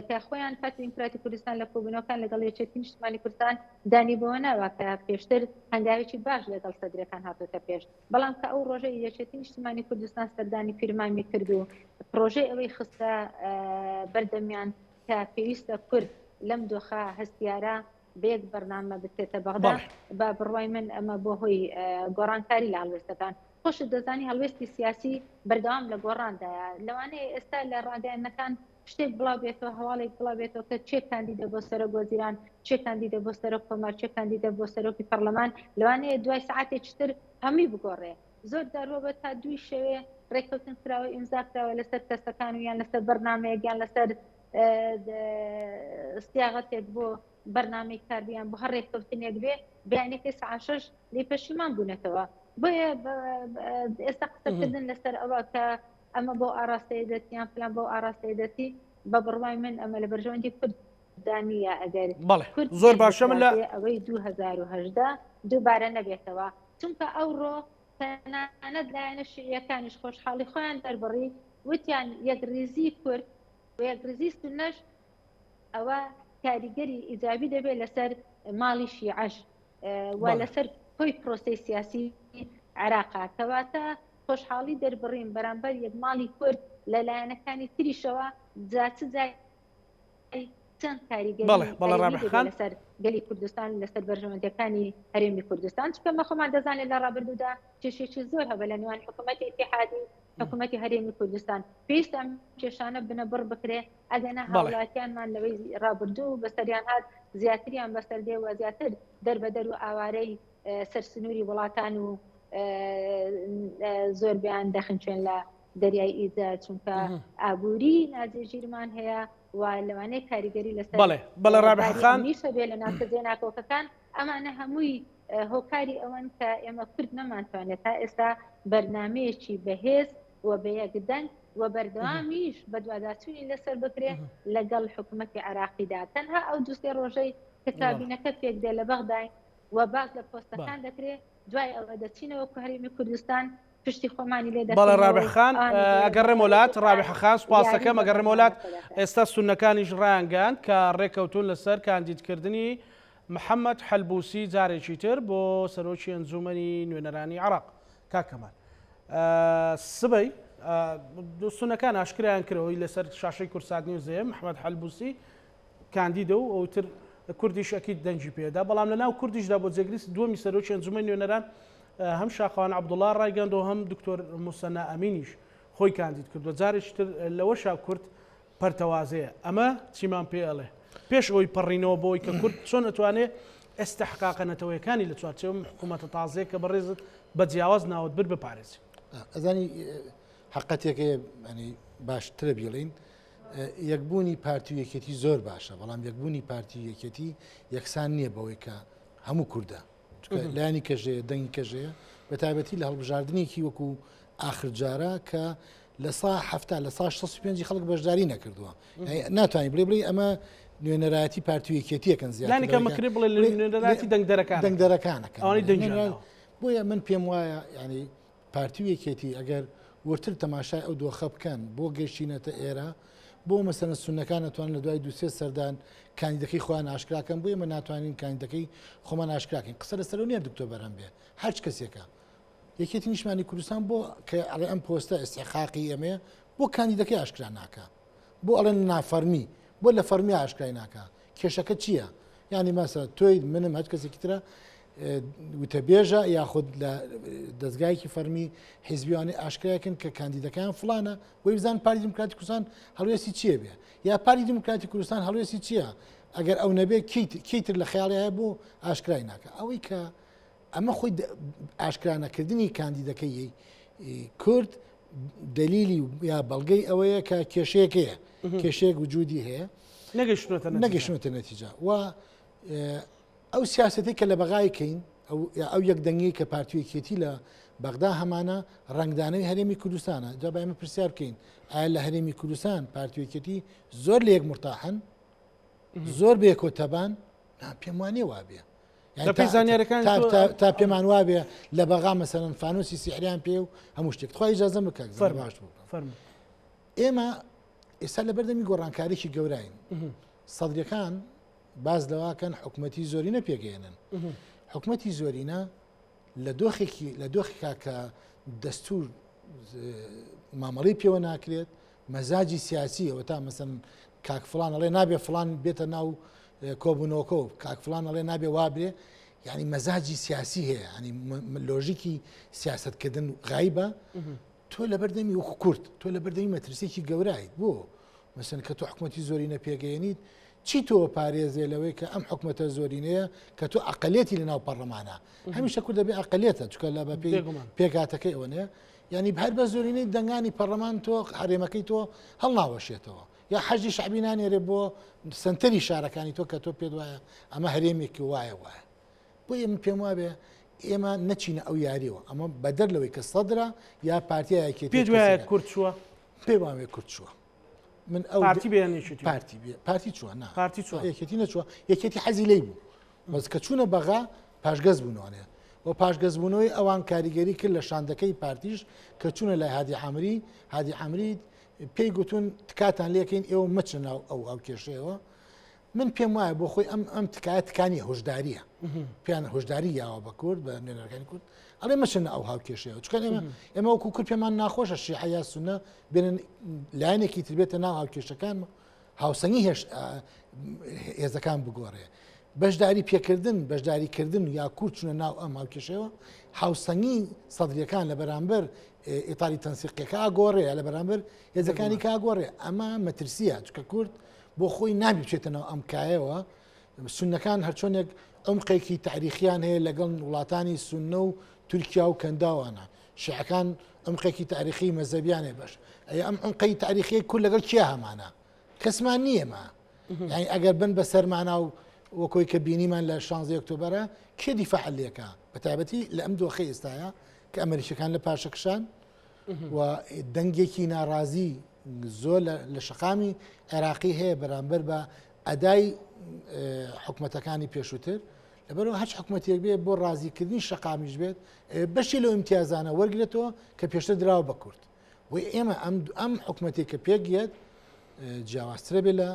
C: کە خۆیان پارتی دیموکراتی کوردستان لە کۆبوونەوەکان لەگەڵ یەکێتی نیشتیمانی کوردستان دانی بۆەوە ناوە کە پێشتر هەنگاوێکی باش لەگەڵ سەدرەکان هاتوۆتە پێش بەڵام کە ئەو ڕۆژەی یەکێتی نیشتیمانی کوردستان سەردانی فیرمامی کرد و پرۆژەی ئەوەی خستە بەردەمیان کە پێویستە کورد لەم دۆخە هەستیارە بێک بەرنامە بتێتە بەغدا بە بڕوای من ئەمە بۆ هۆی گۆڕانکاری لە هەڵوێستەکان خۆشت دەزانی هەڵوێستی سیاسی بەردەوام لە گۆڕاندایە لەوانەیە ئێستا لە ڕاگەیەنەکان شتێک بڵاو بێتەوە هەواڵێک بڵاو بێتەوە کە چێک کاندیدە بۆ سەرۆک وەزیران چێک کاندیدە بۆ سەرۆک کۆمار چێک کاندیدە بۆ سەرۆکی پەرلەمان لەوانەیە دوای سعاتێکی تر هەمووی بگۆڕێ زۆر داڕۆبە تا دوی شەوێ ڕێککەوتن کراوە ئیمزا کراوە لەسەر تەستەکان و یان لەسەر بەرنامەیەک یان لەسەر سیاغەتێک بۆ بەرنامەی کاردیان بۆ هەر ڕێککەوتنێک بێ بەیانێکی سعات 6 لێ پەشیمان بوونەتەوە بۆیە ئێستا قسەکردن لەسەر ئەوە کە ئەمە بۆ ئاراستەیە دەتیان پلان بۆ ئاراستەیە دەتی بە بڕوای من ئەمە لە بەرژەوەندی کورددانە ئەگەر
A: زۆر باشە من لە
C: ئەوەی 2010 دووبارە نەبێتەوە چونکە ئەوڕۆ تەنانەت لایەنە شیعیەکانیش خۆشحاڵی خۆیان دەربڕی وتیان یەکریزی کورد و یەکریزی سونەش ئەوە کاریگەری ئیجابی دەبێت لەسەر ماڵی شیعەش و لەسەر کۆی پرۆسی سیاسی عێراقا کەواتە خۆشحاڵی دەربڕین بەرامبەر یەک ماڵی کورد لە لایەنەکانی تریشەوە جاچ جای چەند کاریگەری لەسەر گەلی کوردستان لەسەر بەرژەوەندەکانی هەرێمی کوردستان چکەمە خۆمان دەزانێت لە ڕابردوودا کێشێکی زۆر هەبە لە نێوان حکوومەتی ئیتیحادی حکوومەتی هەرێمی کوردستان پێویستە کێشانە بنە بڕ بکرێ ئەگەنا هاوڵاتیانمان لەوەی ڕابردوو بەسەریان هات زیاتریان بەسەر دێ و زیاتر دەربەدەر و ئاوارەی سەرسنووری وڵاتان و زۆر بیان دەخنچێن لە دەریای ئیزا چونکە ئابووری ناجێژیرمان هەیە و لەوانەیە کاریگەری لەسەر
A: بەڵێ ڕابحەخان
C: نیشە بێ لە ناکەزیێ ناکۆکەکان ئەمانە هەمووی هۆکاری ئەوەن کە ئێمە کورد نەمانتوانێت تا ئێستا بەرنمەیەکی بەهێز و بە یەکدەنگ و بەردەوامیش بە دوواداچوونی لەسەر بکرێ لەگەڵ حکوومەتی عێراقیدا تەنها ئەو دووسێ ڕۆژەی کە کابینەکە پێک دێ لە بەغدای و باز لە پۆستەکان دەکرێت دوای ئەوە دەچینەوە کە هەرێمی کوردستان پشتی خۆمانی لێ دەکەین.
A: بەڵێ ڕابحەخان ئەگەڕێم وڵات ڕابحەخان سوپاسەکەم ئەگەڕێم وڵات ئێستا سونەکانیش ڕایانگەاند کە ڕێکەوتون لەسەر کاندیدکردنی محەممەد حەلبوسی جارێکی تر بۆ سەرۆکی ئەنجومەنی نوێنەرانی عێراق کاکەمان سبەی سونەکان ئاشکرایان کردەوەی لەسەر شاشەی کورساتنی و زێ محەممەد حەلبوسی کاندیدە و ئەوتر کوردیش ئەکید دەنجی پێدا بەڵام لە ناو کوردیشدا بۆ جێگریس دووەمی سەرۆکی ئەنجومەنی نوێنەران هەم شاخوان عەبدوڵڵا ڕایگەاندەوە هەم دکتۆر موسەنا ئەمینیش خۆی کاندید کردووە جارێکی تر لەوەشا کورد پەرتەوازەیە ئەمە چیمان پێ ئەڵێ پێش ئەوی پەڕینەوە بۆی کە کورد چۆن ئەتوانێت ئێستحقاقە نەتەوەیەکانی لە چوارچێوە حکوومەتە تازەیە کە بەڕێزت بە جیاواز ناوت بر بپارێزی
B: ئەزانی حقەتێکە ینی باشترە بیڵین یەکبوونی پارتی و یەکێتی زۆر باشە بەڵام یەکبوونی پارتی و یەکێتی یەکسان نییە بەوەی کە هەموو کووردە لایانی کەژەیە دەنگی کەژەیە بە تایبەتی لە هەڵبژاردنێکی وەکو ئاخرجارە کە لە سا هەفتا لە سا 65 خەڵک بەشداری نەکردووە ناتوانانی بڵێ ئەمە نوێنەرایەتی پارتی و یەکێتیەکەن
A: زیاتر مەکرێ بڵێ نوێنەراتی
B: دەنگدەرەکانەکە بۆیە من پێم وایە ینی پارتی و یەکێتی ئەگەر وەرتر تەماشای ئەو دۆخە بکەن بۆ گەشتینەتە ئێرە بۆ مەسەرە سونەکان ناتوانن لە دوای دوسێ سەردان کاندیدەکەی خۆیان ئاشکراکەن بۆ ئێمە ناتوانین کاندیدەکەی خۆمان ئاشکراکەین قسە لەسەر نییە دکتۆر بەرەم بێ هەرچ کەسێکە یەکێتی نیشتیمانی کوردستان بۆ کە ئەڵێ ئەم پۆستە ئێستحقاقی ئەمەیە بۆ کاندیدەکەی ئاشکرا ناکە بۆ ئەڵێن نافەرمی بۆ لە فەرمی ئاشکرای ناکە کێشەکە چییە ینی مەسەلا تۆی منم هەر کەسێکی ترە وتەبێژە یاخود لە دەستگایەکی فەرمی حیزبیوانی ئاشکراکن کە کاندیدەکان فلانە بۆی بزان پارتی دیموکراتی کوردستان هەڵوێستی چییە بێ یا پارتی دیموکراتی کوردستان هەڵوێستی چییە ئەگەر ئەو نەبێ کیتر لە خەیاڵی هەیە بۆ ئاشکرای ناکە ئەوەی کە ئەمە خۆی ئاشکرانەکردنی کاندیدەکەی کورد دلیلی یا بەڵگەی ئەوەیە کە کێشەیەکەیە کێشەیەک وجودی هەیە نەگەشتنەوەتە نەتیجە و ئەو سیاسەتی کە لە بەغایکەین ئەو یەک دەنگی کە پارتیویەکێتی لە بەغدا هەمانە ڕنگدانەوەی هەرێمی کوردستانە جا با ئێمە پرسیار بکەین ئایا لە هەرێمی کوردستان پارتیویەکێتی زۆر لە یەک مرتاحن زۆر بێکۆتەبان پێم وانێ وابێ
A: لەپی زانیاریەکان
B: تا پێمان وابێ لە بەغا مەسەرەن فانوسی سیحریان پێ و هەموو شتێک خۆی ئیجازە بکە باش بوو. ئێمە ئێستا لە بەردەمی گۆڕانکاریی گەوراین سەدرەکان باز لەواکەن حکوومەتی زۆرینە پێگەێنن حکوومەتی زۆرینە لە دۆخێکا کە دەستور مامەڵی پێوە ناکرێت مەزاجی سیاسی ئەوە تا مەسەن کاک فلان ئەڵێ نابێ فلان بێتە ناو کۆبوونەوەکە و کاک فلان ئەڵێ نابێ وابێ یعنی مەزاجی سیاسی هەیە ینی لۆژیکی سیاستکردن غایبە تۆ لە بەردەمی وەکو کورد تۆ لە بەردەمی مەترسێکی گەورایت بۆ مەسەن کە تۆ حکوومەتی زۆرینە پێگەێنیت چی تۆ پارێزێ لەوەی کە ئەم حکوومەتە زۆرینەیە کە تۆ ئەقلێتی لە ناو پەرلەمانە هەمیشە کورد دەبێ ئەقلێتە چکە لە بە پێکاتەکەی ئەوەنەیە ینی هەر بە زۆرینەی دەنگانی پەرلەمان تۆ هەرێمەکەی تۆ هەڵناوەشێتەوە یا حەجی شعبی نانێرێ بۆ سنتەری شارەکانی تۆ کە تۆ پێ وایە ئەمە هەرێمێکی وایە بۆ ئێمە پێم وابێ ئێمە نەچینە ئەو یاریەوە ئەمە بەدەر لەوەی کە سەدرا یا پارتیایەکی
A: پێ دوایە کورد چووە
B: پێ وامێ کورد چووە من ئەو
A: پارتی بێنێکی
B: پارتی چووە نا
A: پارتی چووە
B: یەکێتی نەچووە یەکێتی حەزی لی بوو بەس کە چوونە بەغا پاشگەز بوونەوەنێ و پاشگەزبوونەوەی ئەوان کاریگەری کرد لە شاندەکەی پارتیش کە چوونە لای هادی حەمری پێی گوتون تکاتان لێکەین ئێوە مەچن ناو ئەو کێشەیەوە من پێم وایە بۆ خۆی ئەم تکایە تکانی هۆشداریە پێیان هۆشداری یاوە بە کورد بە نوێنەرەکانی کورد ئەڵێ مەچن ئەو هاوکێشەیە چکە ئێمە وەکو کورد پێمان ناخۆشە شیعە یا سونە بێنن لایەنێکی تر بێتە ناو هاوکێشەکان هاوسەنگی هێزەکان بگۆڕێ بەشداری پێکردن بەشداریکردن یا کورد چونە ناو ئەم هاوکێشەوە هاوسەنگی سەدرەکان لە بەرامبەر ئیتاری تەنسیقەکە گۆڕێ لە بەرامبەر هێزەکانی کاگۆڕێ ئەمە مەترسیە چکە کورد بۆ خۆی نابی بچێتەوە ئەم کایەوە سونەکان هەرچۆنێک عمقێکی تاریخیان هەیە لەگەڵ وڵاتانی سونە و تورکیا و کەنداوانە شیعەکان عمقێکی تاریخی مەزەبیان هەیە بەش ئەم عمقی تاریخی کورد لەگەڵ کیا هەمانە کەسمان نییە ما یعنی ئەگەر بن بە سەرمانە و وەکۆی کە بینیمان لە 16 ئۆکتۆبەرە کێ دیفاع لێکە بە تایبەتی لە ئەم دۆخەی ئێستاە کە ئەمریکەکان لە پاشەکشان و دەنگێکی ناڕازی زۆر لە شەقامی عێراقی هەیە بەرامبەر بە ئەدای حکوومەتەکانی پێشووتر لەبەرەوە هەچ حکوومەتێک بێ بۆ ڕازیکردنی شەقامیش بێت بەشی لەو امتیازانە وەرگێتەوە کە پێشتر دراوە بە کورد و ئێمە ئەم حکوومەتێک کە پێگێت جیاوازترە بێت لە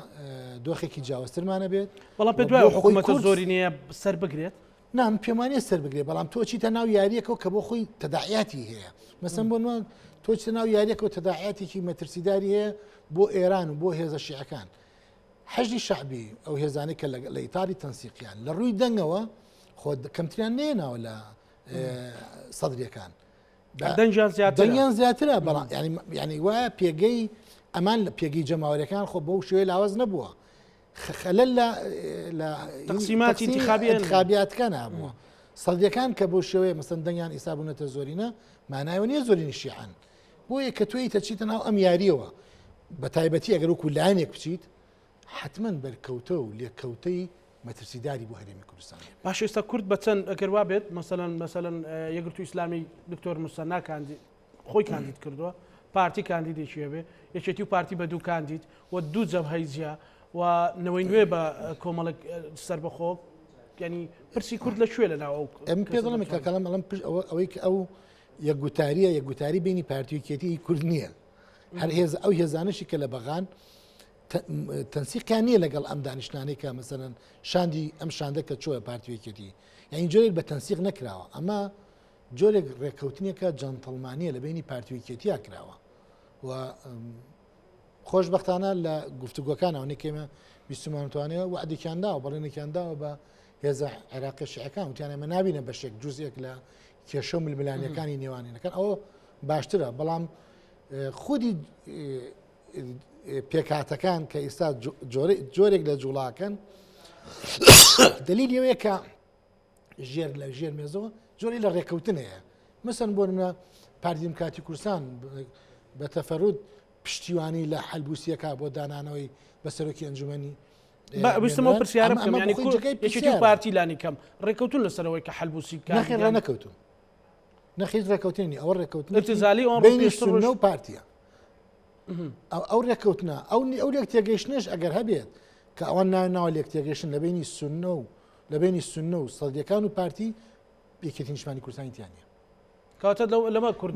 B: دۆخێکی جیاوازترمانە بێت
A: بەڵام پێ دوای حکوومەتە زۆرینەیە سەر بگرێت
B: نام پێمانێت سەر بگرێت بەڵام تۆ چیتە ناو یاریەکەەوە کە بۆ خۆی تەداعیاتی هەیە مەسەن بۆ نوان تۆ چتە ناو یاریەکەەوە تەداعیاتێکی مەترسیداری هەیە بۆ ئێران و بۆ هێزە شیعەکان حەجی شعبی ئەو هێزانەی کە لە ئیتاری تەنسیقیان لە ڕووی دەنگەوە خۆ کەمتریان نێناوە لە سەدرەکان دەنگیان زیاترە بەڵام ینی وایە پێگەی ئەمان لە پێگەی جەماوەریەکان خۆ بەو شوێ لاواز نەبووە خەلەل لە
A: تەقسیماتی
B: انتخابیاتەکان هەبووە سەدرەکان کە بۆ شێوەیە مەسەن دەنگیان ئیسابوونەتە زۆرینە مانایەوە نییە زۆرینی شیعەن بۆیە کە توی تەچیتە ناو ئەم یاریەوە بە تایبەتی ئەگەر وەکو لایەنێک بچیت حتمما بەرکەوتە و لێککەوتەی مەترسیداری بۆ هەرێمی کوردستان
A: باش ئێستا کورد بەچەند ئەگەر وا بێت مەسەلەن یەکگرتووی ئیسلامی دکتۆر موسەنا خۆی کاندید کردووە پارتی کاندیدێکی هەبێ یەکێتی و پارتی بە دوو کاندید و دوو جەبهەی و نەوەی نوێ بە کۆمەڵک سەربەخۆ ینی پرسی کورد لەکوێ لە ناو
B: ئەم پێ دەڵم کەکەڵم ئەڵم ئەوەی کە ئەو یەکگوتاریە بینی پارتیوکێتی کورد نییە هەر هێز ئەو هێزانشی کە لە بەغان تەنسیقیان نییە لەگەڵ ئەم دانیشتانەی کە مەسەرەن شاندی ئەم شاندە کە چۆە پارتیوکێتی یعنی جۆرێک بە تەنسیق نەکراوە ئەمە جۆرێک ڕێککەوتنیەکە جانتەڵمانیە لە بینی پارتیوکێتیا کراوە و خۆشببختانە لە گفتوگۆکانەوە نێکێمە بیستمانتوانەوە وعدێکیاندا و بەڵێنێکیانداوە بە هێزە عێراقی شیعەکان وتیان ئێمە نابینە بەشێک جوزێک لە کێشە و ململانیەکانی نێوانینەکان ئەوە باشترە بەڵام خودی پێکاتەکان کە ئێستا جۆرێک لە جوڵاکەن دلیل ئەوەیە کە ژێر لە ژێر مێزەوە جۆری لە ڕێککەوتن هەیە مەسەن بۆ منە پارتی دموکراتی کوردستان بە تەفەرود پشتیوانی لە حەلبوسیەکە بۆ دانانەوەی بەسەرۆکی ئەنجومەنی
A: ویستمەوە پرسیارە بکەم ینی یەکێتی و پارتی لانی کەم ڕێککەوتون لەسەرەوەی کە حەلبوسی
B: نەخێر ڕێنەکەوتون نەخیز ڕێککەوتنی ئەوە ڕێککەوتن
A: ارتزالی
B: بینی سونە و پارتیە ئەو ڕێککەوتنە ئەو لێک تێگەیشتنش ئەگەر هەبێت کە ئەوە ناوە لێک تێگەیشتن لە بینی سونە و لە بینی سنە و سەڵدیەکان و پارتی یەکێتی نیشتمانی کوردستانی تیانە
A: کاتە لەمە کورد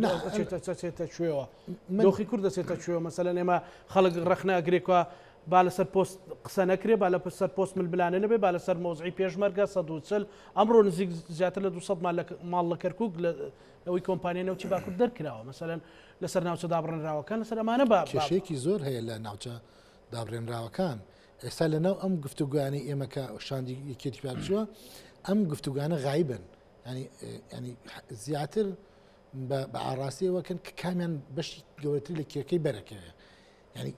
A: چێتە کوێەوە دۆخی کورد دەچێتە کوێوە مەسەلەن ئێمە خەڵک ڕەخنەگرێکەوە با لەسەر پۆست قسە نەکرێ با لەسەر پۆست ملبلانە نەبێ با لەسەر مۆزعی پێشمەرگە 140 ئەمڕۆ نزیک زیاتر لە 200 ماڵ لە کەرکووک ئەوەی کۆمپانیای نەوتی باکوور دەرکراوە مەسەلەن لەسەر ناوچە دابڕێنراوەکان لەسەر ئەمانە بە
B: کێشەیەکی زۆر هەیە لە ناوچە دابڕێنراوەکان ئێستا لەناو ئەم گفتوگویانەی ئێمە کە شاندی یەکێتی پێچووە ئەم گفتوگانە غایبن ینی زیاتر بە ئاڕاستیەوەکەن کە کامیان بەشی گەورەتر لە کێکەی بەرەکەوێ ینی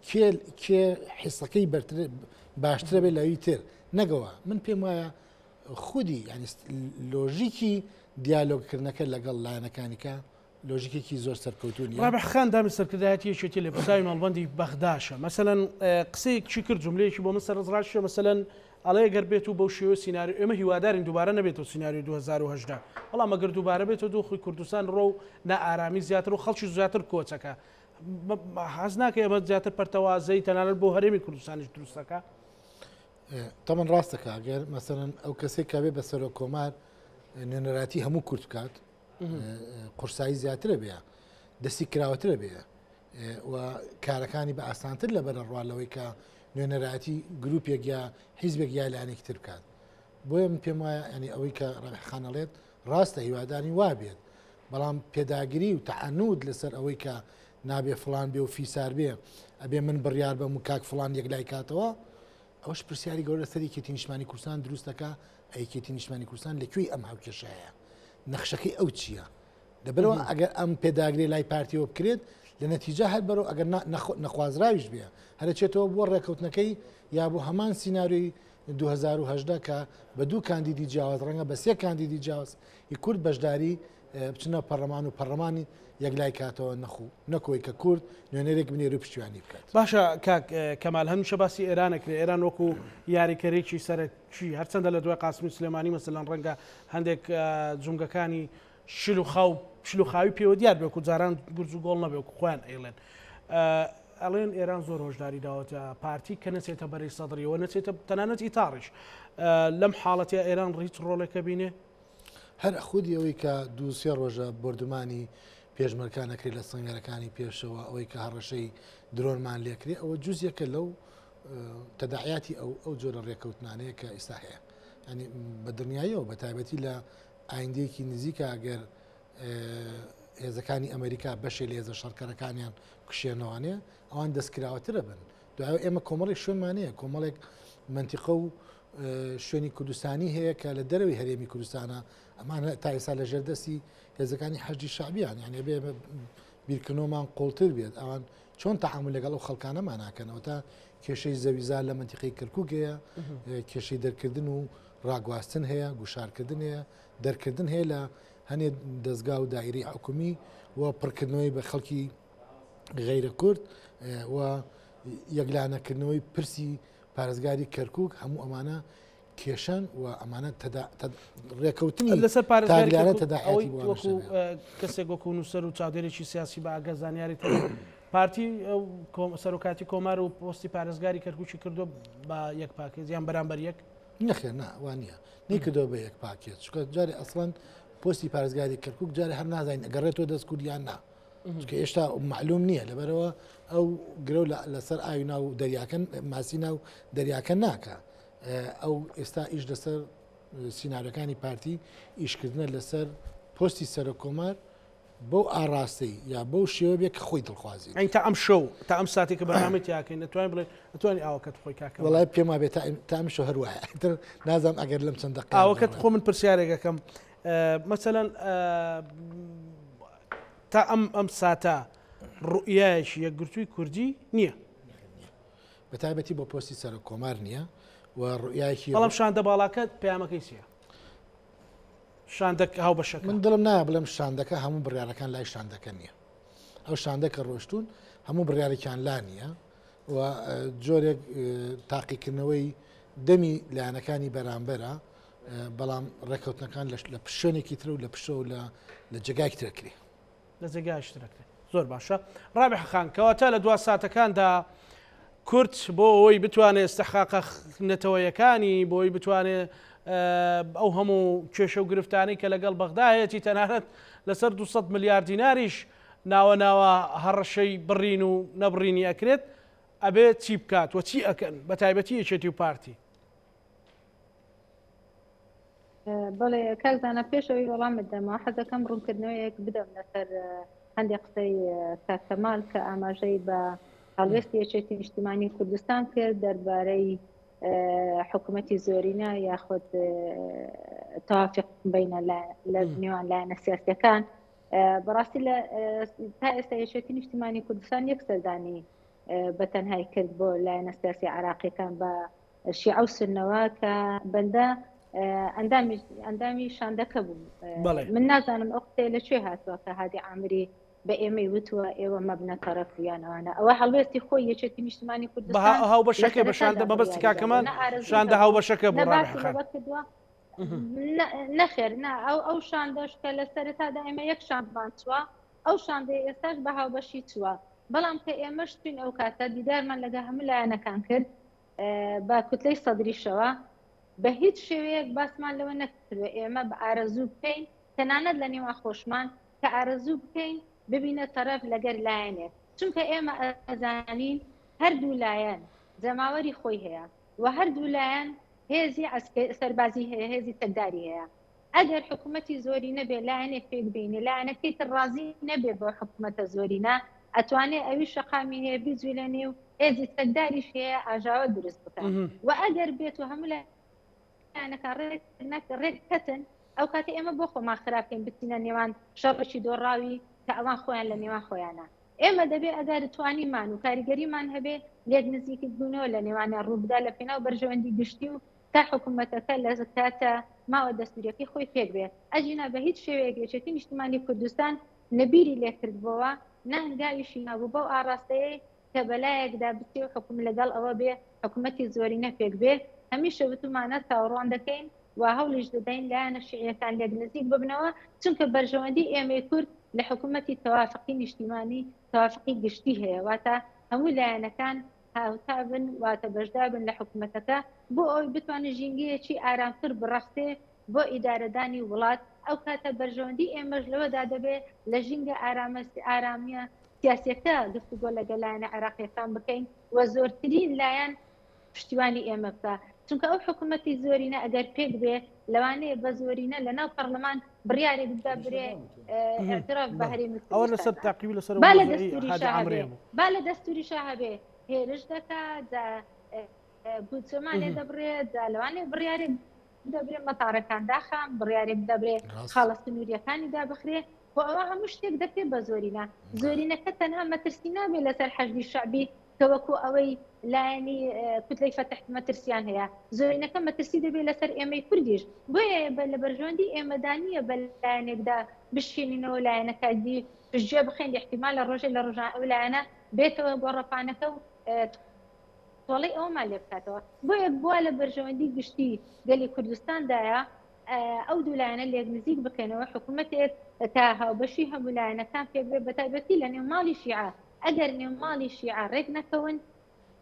B: کێ حیسەکەی باشترە بێ لەوی تر نەگەوە من پێم وایە خودی ینی لۆژیکی دیالۆگکردنەکە لەگەڵ لایەنەکانیکە لۆژیکێکی زۆر سەرکەوتونی
A: ڕابحخان دامی سەرکردایەتی یەکێتی لە پرساوی مەڵبەندی بەغداشە مەسەلەن قسەیەک چی کرد جملەیەکی بۆ من سەرڕاشە مەسەلەن ئەڵەیە گەر بێت و بەو شێوە سینناریو ئێمە هیوادارین دووبارە نەبێتەوە سینناریو 2010 بەڵام ئەگەر دووبارە بێتەوە دۆخی کوردستان ڕۆ و نائارامی زیاتر و خەڵکی زیاتر کۆچەکە حەز ناکە ئەمە زیاتر پەرتەوازەی تەنانەت بۆ هەرێمی کوردستانیش دروستەکە
B: تەمەن ڕاستەکە ئەگەر مەسەرەن ئەو کەسێک کابێ بە سەرۆ کۆمار نوێنەراتی هەموو کورد بکات قورسایی زیاترە بێ دەستی کراوەترە بێ و کارەکانی بە ئاسانتر لە بەرە ڕواڵەوەی کە نوێنەراتی گروپێک یا حیزبێک یا لایەنێکی تر بکات بۆیە من پێم وایە ینی ئەوەی کە ڕەبیحخانەڵێت ڕاستە هیوادانی وابێت بەڵام پێداگیری و تەعنود لەسەر ئەوەی کە نابێ فلان بێ و فیسار بێ ئەبێ من بڕیار بەم و کاک فلان یەکلای کاتەوە ئەوش پرسیاری گەورە سەر یەکێتی نیشتمانی کوردستان دروست دەکا یەکێتی نیشتمانی کوردستان لەکوێی ئەم هاوکێشەیە نەخشەکەی ئەو چییە لەبەرەوە ئەگەر ئەم پێداگرێ لای پارتیەوە بکرێت لە نەتیجە هەر بەرەوە ئەگەر نەخوازراویش بێ هەرچێتەوە بۆ ڕێکەوتنەکەی یا بۆ هەمان سینناریۆی 2010 کە بە دوو کاندیدی جیاواز ڕەنگە بە 3 کاندیدی جیاواز کورد بەشداری بچنە پەرلەمان و پەرلەمانی یەکلای کاتەوە نەکۆی کە کورد نوێنەرێک بنێری پشتیوانی بکات
A: باشە کاک کەمال هەمیشە باسی ئێرانەکرێ ئێران وەکو یاریکەرێکی سەرچی هەرچەندە لە دوای قاسمی سلێمانی مەسەلەن ڕەنگە هەندێک جونگەکانی شل و خاوی پێوە دیار بێ و جاران گورج و گۆڵ نەبێ و خۆیان ئەیڵێن ئەڵێن ئێران زۆر هۆشداری داوەتە پارتی کە نەچێتە بەرەی سەدڕیەوە نەچێتە تەنانەت ئیتاڕیش لەم حاڵەتە ئێران ڕیچ ڕۆڵێکە بینێ
B: هەر خودی ئەوەی کە دووسێ ڕۆژە بردومانی پێشمەرکانەکری لە سنگەرەکانی پێشەوە ئەوەی کە هەڕەشەی درۆنمان لێکرێ ئەوە جوزیەکە لەو تەداعیاتی ئەو جۆرە ڕێکەوتنانەیە کە ئێستا هەیە ینی بە دنیایەوە بە تایبەتی لە ئایندەیەکی نزیکە ئەگەر هێزەکانی ئەمریکا بەشێ لە هێزە شەڕکەرەکانیان کوشێنەوانێ ئەوان دەستکراوەترە بن دوای ئێمە کۆمەڵێک شوێنمانەیە کۆمەڵێک منتیقە و شوێنی کوردستانی هەیە کە لە دەروی هەرێمی کوردستانە ئەمانە تا ئێستا لە ژێردەستی هێزەکانی حەجی شعبیان یعنی بێ بیرکردنەوەمان قوڵتر بێت ئەوان چۆن تەعامل لەگەڵ ئەو خەڵکانەمان ناکەنەوە تا کێشەی زەویزار لە منتیقەی کەرکووک هەیە کێشەی دەرکردن و ڕاگواستن هەیە گوشارکردن هەیە دەرکردن هەیە لە هەنێ دەستگا و دایرەی حکومی و پڕکردنەوەی بە خەڵکی غەیرە کورد و یەکلانەکردنەوەی پرسی پارێزگاری کەرکووک هەموو ئەمانە کێشەن و ئەمانە ڕێکەوتنی
A: لەسەر
B: پارێزگارانە تەداعیاتی
A: وەکو کەسێک وەکو نووسەر و چاودێرێکی سیاسی بە ئاگە زانیاری پارتی سەرۆکاتی کۆمار و پۆستی پارێزگاری کەرکووکی کردو بە یەک پاکێت یان بەرامبەر یەک
B: نەخێر ناوانە نیکردەوە بە یەک پاکێت چکە جارێ ئەسڵەن پۆستی پارێزگاری کەرکووک جارێ هەر نازانین ئەگەڕێتەوە دەست کوردیان نا چکە ئێشتا معلوم نییە لەبەرەوە ئەو گرە لەسەر ئاوی ناو دەریاکەن ماسی ناو دەریاکە ناکە ئەو ئێستا ئیش لەسەر سینناریەکانی پارتی ئیشکردنە لەسەر پۆستی سەرۆک کۆمار بەو ئاڕاستی یا بەو شێوە بێ کە خۆی دڵخوازی
A: ئەین تا ئەم شەو تا ئەم ساتی کە بەنامەتی یاکەین نتوانین بڵێن نتوانانی ئاوەکەت خۆی کاکە
B: وڵای پێما بێت تا ئەم شەو هەروایە تر نازانم ئەگەر لەم چەند دقیقە
A: ئاوەکەت خۆ من پرسیارێکەکەم مەسەلەن تا ئەم ساتە ڕوئایەکی یەکگرتووی کوردی نییە
B: بە تایبەتی بۆ پۆستی سەرۆک کۆمار نییە و ڕوئایەکی
A: بەڵام شاندە باڵاکە پەیامەکەی چییە شاندەک هاو بەشەکە
B: من دڵم نایە بڵێم شاندەکە هەموو بڕیارەکان لای شاندەکە نییە ئەو شاندەکە ڕۆشتون هەموو بڕیارێکیان لا نییە و جۆرێک تاقیکردنەوەی دەمی لایەنەکانی بەرامبەرە بەڵام ڕێکەوتنەکان لە پشوێنێکی تر و لە پشە و لە جێگایکی ترەکری
A: لە جێگایشترەکرێت زۆر باشە ڕابحخان کەواتە لە دوا ساتەکاندا کورد بۆ ئەوەی بتوانێت استحقاقە نەتەوەیەکانی بۆی بتوانێت ئەو هەموو کێشە و گرفتانی کە لەگەڵ بەغدا هەیەی تەنانەت لەسەر 200 میلیارد دیناریش ناوە هەڕەشەی بڕین و نەبڕینی ئەکرێت ئەبێت چی بکات و چی ئەکەن بە تایبەتی یەکێتی و پارتی.
C: بەڵێ کاکزانە پێشەوەی وەڵامت دەما حەزەکەم ڕوونکردنەوەیەک بدەم لەسەر هەندێک قسەی کاکەمال کە ئاماژەی بە هەڵوێستی یەکێتی نیشتیمانی کوردستان کرد دەربارەی حکوومەتی زۆرینە یاخود تەوافق بینە لە نێوان لایەنە سیاسیەکان. بەڕاستی لە تا ئێستا یەکێتی نیشتیمانی کوردستان یەک سەردانی بەتەنهای کرد بۆ لایەنە سیاسی عراقیەکان بە شیعە و سنەوە کە بەندە ئەندامی شاندەکە بوو. من نازانم ئەو قسەی لەکوێ هاتووە کە هادی عامری بە ئێمەی وتووە ئێوە مەبنە تەرەفیانەوەە ئەوە هەڵوێستی خۆی یەکێتی نیشتیمانی کوردستان
A: هاو بەشەکە بە شاندە بەبستی کاکەمان شاندە هاو بەشەکە بۆ
C: نەخێر ئەو شاندەش کە لە سەرەتادا ئێمە یەک شاندمان چووە ئەو شاندەی ئێستاش بە هاوبەشی چووە بەڵام کە ئێمەش توین ئەو کاتە دیدارمان لەگە هەموو لایەنەکان کرد بە کوتلەی سەدریشەوە بە هیچ شێوەیەک باسمان لەوە نەکردوە ئێمە بە ئارەزوو بکەین تەنانەت لە نێوان خۆشمان کە ئارەزوو بکەین ببینە تەرەف لەگەر لایەنێک چونکە ئێمە ئەزانین هەردوو لایەن جەماوەری خۆی هەیە و هەردوو لایەن هێزی سەربازی هەیە هێزی سەرداری هەیە ئەگەر حکوومەتی زۆری نەبێ لایەنێک پێک بینی لایەنەکەی تر ڕازی نەبێ بۆ حکوومەتە زۆرینە ئەتوانێت ئەوی شەقامی هەیە بیجوی لە نێو هێزی سەرداریش هەیە ئاژاوە دروست بکەن و ئەگەر بێت و هەموو ڕێککەتن ئەو کاتە ئێمە بۆ خۆمان خراپکەین بچینە نێوان شەڕێکی دۆڕاوی کە ئەوان خۆیان لە نێوان خۆیانە ئێمە دەبێ ئەگەر توانیمان و کاریگەریمان هەبێ لێک نزیکی بوونەوە لە نێوانە ڕووبدا لە پێناو بەرژەوەندی گشتی و تا حکوومەتەکە لە کاتە ماوە دەستوریەکەی خۆی پێک بێ ئەجینا بە هیچ شێوەیەک یەکێتی نیشتیمانی کوردستان نەبیری لێکردبەوە نەهنگاویشی نابوو بەو ئاراستەیە کە بەلایەکدا بچێ و حکوم لەگەڵ ئەوە بێ حکوومەتی زۆرینە پێک بێ هەمیشە وتمانە تاوەڕوان دەکەین و هەوڵیش دەدەین لایەنە شیعیەکان لێک نزیک ببنەوە چونکە بەرژەوەندی ئێمەی کورد لە حکوومەتی تەوافقی نیشتیمانی تەوافقی گشتی هەیە واتە هەموو لایەنەکان هاوتا بن واتە بەشدار بن لە حکوومەتەکە بۆ ئەوی بتوانێت ژینگەیەکی ئارامتر بڕەختێ بۆ ئیدارەدانی وڵات ئەو کاتە بەرژەوەندی ئێمەش لەوەدا دەبێت لە ژینگە ئارامیە سیاسەکە گفتوگۆ لەگەڵ لایەنە عێراقیەکان بکەین و زۆرترین لایەن پشتیوانی ئێمە بکە چونکە ئەو حکوومەتی زۆرینە ئەگەر پێک بێ لەوانەیە بە زۆرینە لەناو پەرلەمان بڕیارێک بدا برێ اعتراف بە هەرێمی
A: ئەوە لەسەر تاقیبی لەسەر
C: با لە دەستوری شاه هەبێ هێرش دەکات بودجەمان لێ دەبڕێت لەوانەیە بڕیارێک دەبرێت مەتارەکان داخام بڕیارێک دەبرێت خاڵە سنووریەکانی دابخرێ بۆ ئەوە هەموو شتێک دەکرێت بە زۆرینە زۆرینەکە تەنها مەترسی نابێت لەسەر حەشدی شعبی کەوەکو ئەوەی لایەنی کوتلەی فەتح مەترسیان هەیە زۆرینەکە مەترسی دەبێت لەسەر ئێمەی کوردیش بۆیە لە بەرژەوەندی ئێمەدانیە بە لایەنێکدا بشکێنینەوە لایەنەکە دی پشتگوێ بخەین احتیمال لە ڕۆژێ لە ڕۆژان ئەو لایەنە بێتەوە بۆ ڕەپانەکە و تۆڵی ئەومان لێ بکاتەوە بۆیە بووە لە بەرژەوەندی گشتی گەلی کوردستاندایە ئەو دوو لایەنە لێک نزیک بکەنەوە حکوومەتێک تا هاوبەشی هەموو لایەنەکان پێ بێ بەتایبەتی لە نێو ماڵی شیعە ئەگەر نێو ماڵی شیعە ڕێک نەکەون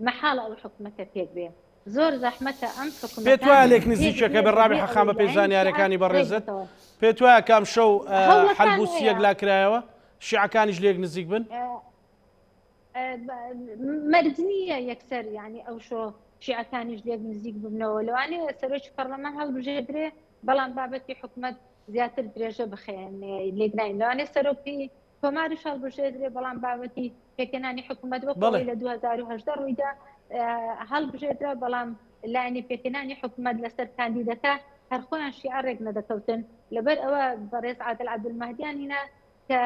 C: مەحاڵە ئەو حکوومەتە پێک بێ زۆر زەحمەتە ئەم حکوومەت
A: پێت وایە لێک نزیکەکە بە ڕابی حەقام بە پێزانیارەکانی بەڕێزت پێت وایە کام شەو حەلبوسیەک لاکرایەوە شیعەکانیش لێک نزیک بن
C: مەرجنیە یەکسەر ینی ئەو شۆ شیعەکانیش لێک نزیک ببنەوە لەوانەیە سەرۆکی پەرلەمان هەڵبژێدرێ بەڵام بابەتی حکوومەت زیاتر درێژە بخێن لێکداین لەوانێ سەرۆکی کۆماریش هەڵبژێدرێ بەڵام بابەتی پێکەنانی حکوومەت وەکەوەی لە 2010 ڕوویدا هەڵبژێدرا بەڵام لایەنی پێکەنانی حکوومەت لەسەر کاندیدەکە هەرخۆیان شیعە ڕێک نەدەکەوتن لەبەر ئەوە بەڕێز عادل عەبدولمەهدیان هێنا کە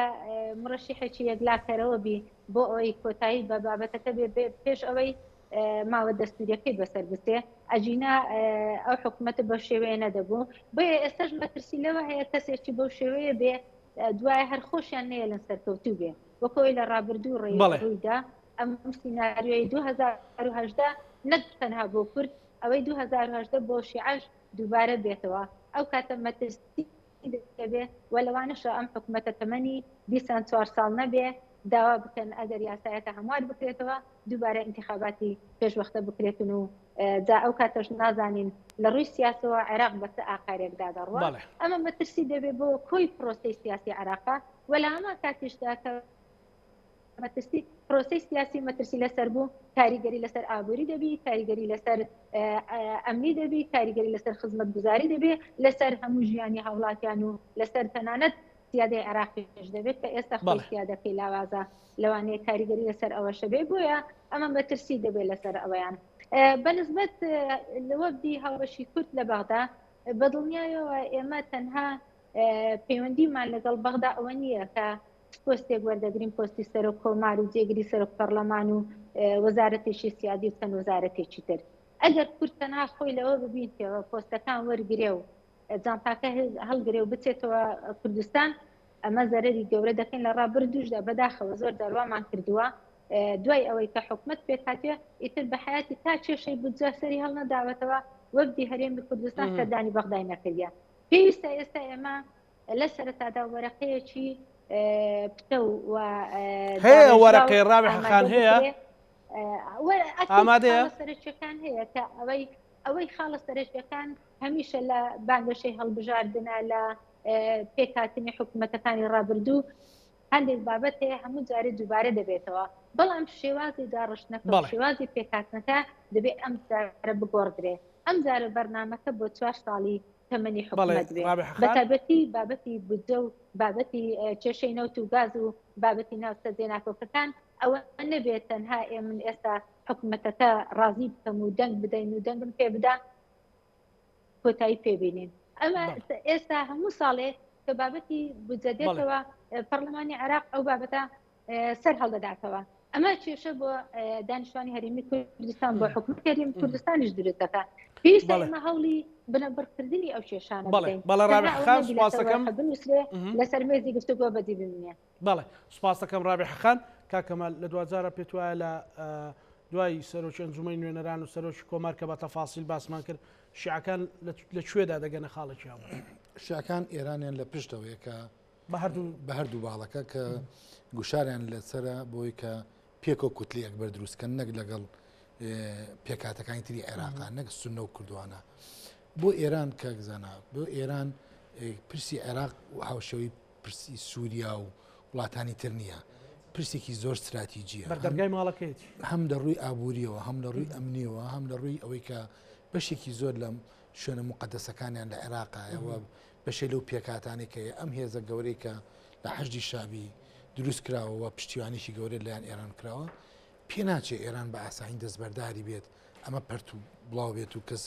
C: مڕەشیحێکی یەکلاکەرەوە بی بۆ ئەوەی کۆتایی بە بابەتەکە بێ پێش ئەوەی ماوە دەستوریەکەی بەسەر بستێ ئەجینا ئەو حکوومەتە بە شێوەیە نەدەبوو بۆیە ئێستاش مەترسی لەوە هەیە کەسێکی بەو شێوەیە بێ دوای هەر خۆشیان نەیە لەن سەرکەوتوو بێ وەکەوەی لە ڕابردوو ڕێیدا ئەم سیناریۆی 2010 نەک تەنها بۆ کورد ئەوەی 2010 بۆ شیعەش دووبارە بێتەوە ئەو کاتە مەترسی دەبێ و لەوانەشە ئەم حکوومەتە تەمەنی 24 ساڵ نەبێ داوا بکەن ئەگەر یاسایەکە هەموار بکرێتەوە دووبارە انتخاباتی پێشوەختە بکرێتن و جا ئەو کاتەش نازانین لە ڕووی سیاسەوە عێراق بەسە ئاخارێکدا دەڕوە ئەمە مەترسی دەبێت بۆ کۆی پرۆسی سیاسی عێراقا وەلا هەمان کاتیشدا کە مەترسی پرۆسی سیاسی مەترسی لەسەر بوو کاریگەری لەسەر ئابووری دەبی کاریگەری لەسەر ئەمنی دەبی کاریگەری لەسەر خزمەت گوزاری دەبێت لەسەر هەموو ژیانی هاوڵاتیان و لەسەر تەنانەت سیادەی عێراقیش دەبێت کە ئێستا خۆی سیادەکەی لاوازە لەوانەیە کاریگەری لەسەر ئەوەشە بێ بۆیە ئەمە مەترسی دەبێت لەسەر ئەوەیان بەنسبەت لەوەبدی هاوبەشی کورد لە بەغدا بەدڵنیایەوە ئێمە تەنها پەیوەندیمان لەگەڵ بەغدا ئەوە نییە کە پۆستێک وەردەگرین پۆستی سەرۆک کۆمار و جێگیری سەرۆک پەرلەمان و وەزارەتێکی سیادی و چەند وەزارەتێکی تر ئەگەر کورد تەنها خۆی لەوە ببینتەوە پۆستەکان وەرگرێ و جانتاکە هەڵگرێ و بچێتەوە کوردستان ئەمە زەرەری گەورە دەکەین لە ڕابردوشدا بەداخەوە زۆر دەروامان کردووە دوای ئەوەی کە حکومت پێکاتێ ئیتر بە حیاتی تا کێشەی بودجە سەری هەڵ نەداوەتەوە وەبدی هەرێمی کوردستان سەردانی بەغدای نەکردیە پێویستە ئێستا ئێمە لە سەرەتادا وەرەقەیەکی پتە و
A: هەیە وەرەقەی ڕابحەخان هەیە ئامادەیە
C: سەرچەکان هەیە کە ئەوەی خاڵە سەرچەکان هەمیشە لە بانگەشەی هەڵبژاردنە لە پێکاتنی حکوومەتەکانی ڕابردوو هەندێک بابەت هەیە هەموو جارێ دووبارە دەبێتەوە بەڵام شێوازی داڕشتنەکە شێوازی پێکاتنەکە دەبێت ئەم جارە بگۆڕدرێ ئەم جارە بەرنامەکە بۆ 4 ساڵی تەمەنی حکوومەت بێت بەتابەتی بابەتی بودجە و بابەتی کێشەی نەوت و گاز و بابەتی ناوچە جێناکۆکەکان ئەوە نەبێت تەنها من ئێستا حکوومەتەکە ڕازی بکەم و دەنگ بدەین و دەنگم پێ بدا کۆتایی پێبینین ئەمە ئێستا هەموو ساڵێ کە بابەتی بودجە دێتەوە پەرلەمانی عێراق ئەو بابەتە سەر هەڵدەداتەوە ئەمە کێشە بۆ دانیشتوانی هەرێمی کوردستان بۆ حکومەت هەرێمی کوردستانیش دروست دەکات پێویستە ئێمە هەوڵی بنەبڕکردنی ئەو کێشانە بدەین
A: بەڵێ ڕابحەخان سوپاس دەکەم
C: لەسەر مێزی گفتوگۆ بەدی بمێنێ
A: بەڵێ سوپاس دەکەم ڕابحەخان کاکەمال لە دوجارە پێت وایە لە دوای سەرۆکی ئەنجومەی نوێنەران و سەرۆکی کۆمار کە بە تەفاسیل باسمان کرد شیعەکان لەکوێدا دەگەنە خاڵێکی هەموو
B: شیعەکان ئێرانیان لە پشتەوەیە کە
A: بە هەردوو
B: باڵەکە کە گوشاریان لەسرە بۆی کە پێک و کوتلیەک بەردروستکەن نەک لەگەڵ پێکاتەکانی تری عێراقان نەک سونە و کوردوانە بۆ ئێران کەگزانە بۆ ئێران پرسی عێراق و هاوشەوی پرسی سووریا و وڵاتانی تر نییە پرسێکی زۆر استراتیجیە
A: بەردەرگای ماڵەکەیت
B: هەم لە ڕووی ئابوووریەوە هەم لە ڕووی ئەمنیەوە هەم لە ڕووی ئەوەی کە بەشێکی زۆر لەم شوێنە مقدسەکانیان لە عێراقایەوە بەشێ لەو پێکاتانی کە ئەم هێزە گەورەی کە لە حەشدی شابی دروست کراوەوە پشتیوانیشی گەورە لەیان ئێران کراوە پێ ناچێت ئێران بە ئاسانی دەستبەرداری بێت ئەمە پەرت و بڵاو بێت و کەس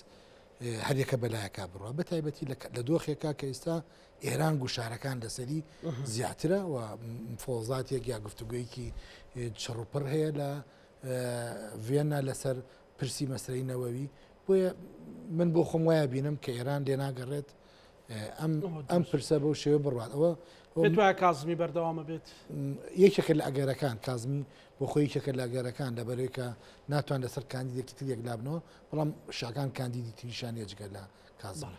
B: هەرێکە بەلایەکە بڕوە بە تایبەتی لە دۆخێکا کە ئێستا ئێران گوشارەکان لەسەری زیاترە و فۆزاتێک یا گفتوگویەکی چڕوپڕ هەیە لە ڤێننا لەسەر پرسی مەسلەی نەوەوی بۆیە من بۆ خۆم وایە بینم کە ئێران لێ ناگەڕێت ئەم پرسە بەو شێوە بڕوات ئەوە
A: پێت کازمی بەردەوامە بێت
B: یەکێکە لە ئەگەرەکان کازمی بۆ خۆی یەکێکە لە ئەگەرەکان لەبەرەوەی کە ناتوان لەسەر کاندیدێکی تریەک لابنەوە بەڵام شاکان کاندیدی تریشان ێجگە لە کازم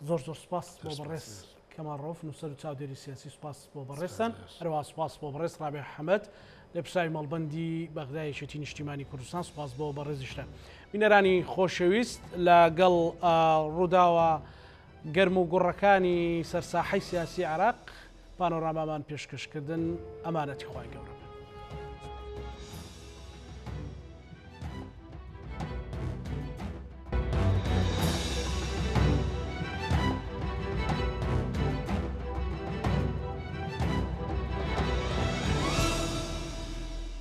A: زۆر سوپاس بۆ بەڕێز کەماڕۆف نووسەر و چاودێری سیاسی سوپاس بۆ بەڕێستان هەروە سوپاس بۆ بەڕێز ڕابێ حەمەد لە پرسای مەڵبەندی بەغدای یەکێتی نیشتیمانی کوردستان سوپاس بۆ بەڕێزیشتە بینەرانی خۆشەویست لەگەڵ ڕووداوە گەرم و گوڕەکانی سەرساحەی سیاسی عێراق پانۆرامامان پێشکەشکردن ئەمانەتی خوای گەورە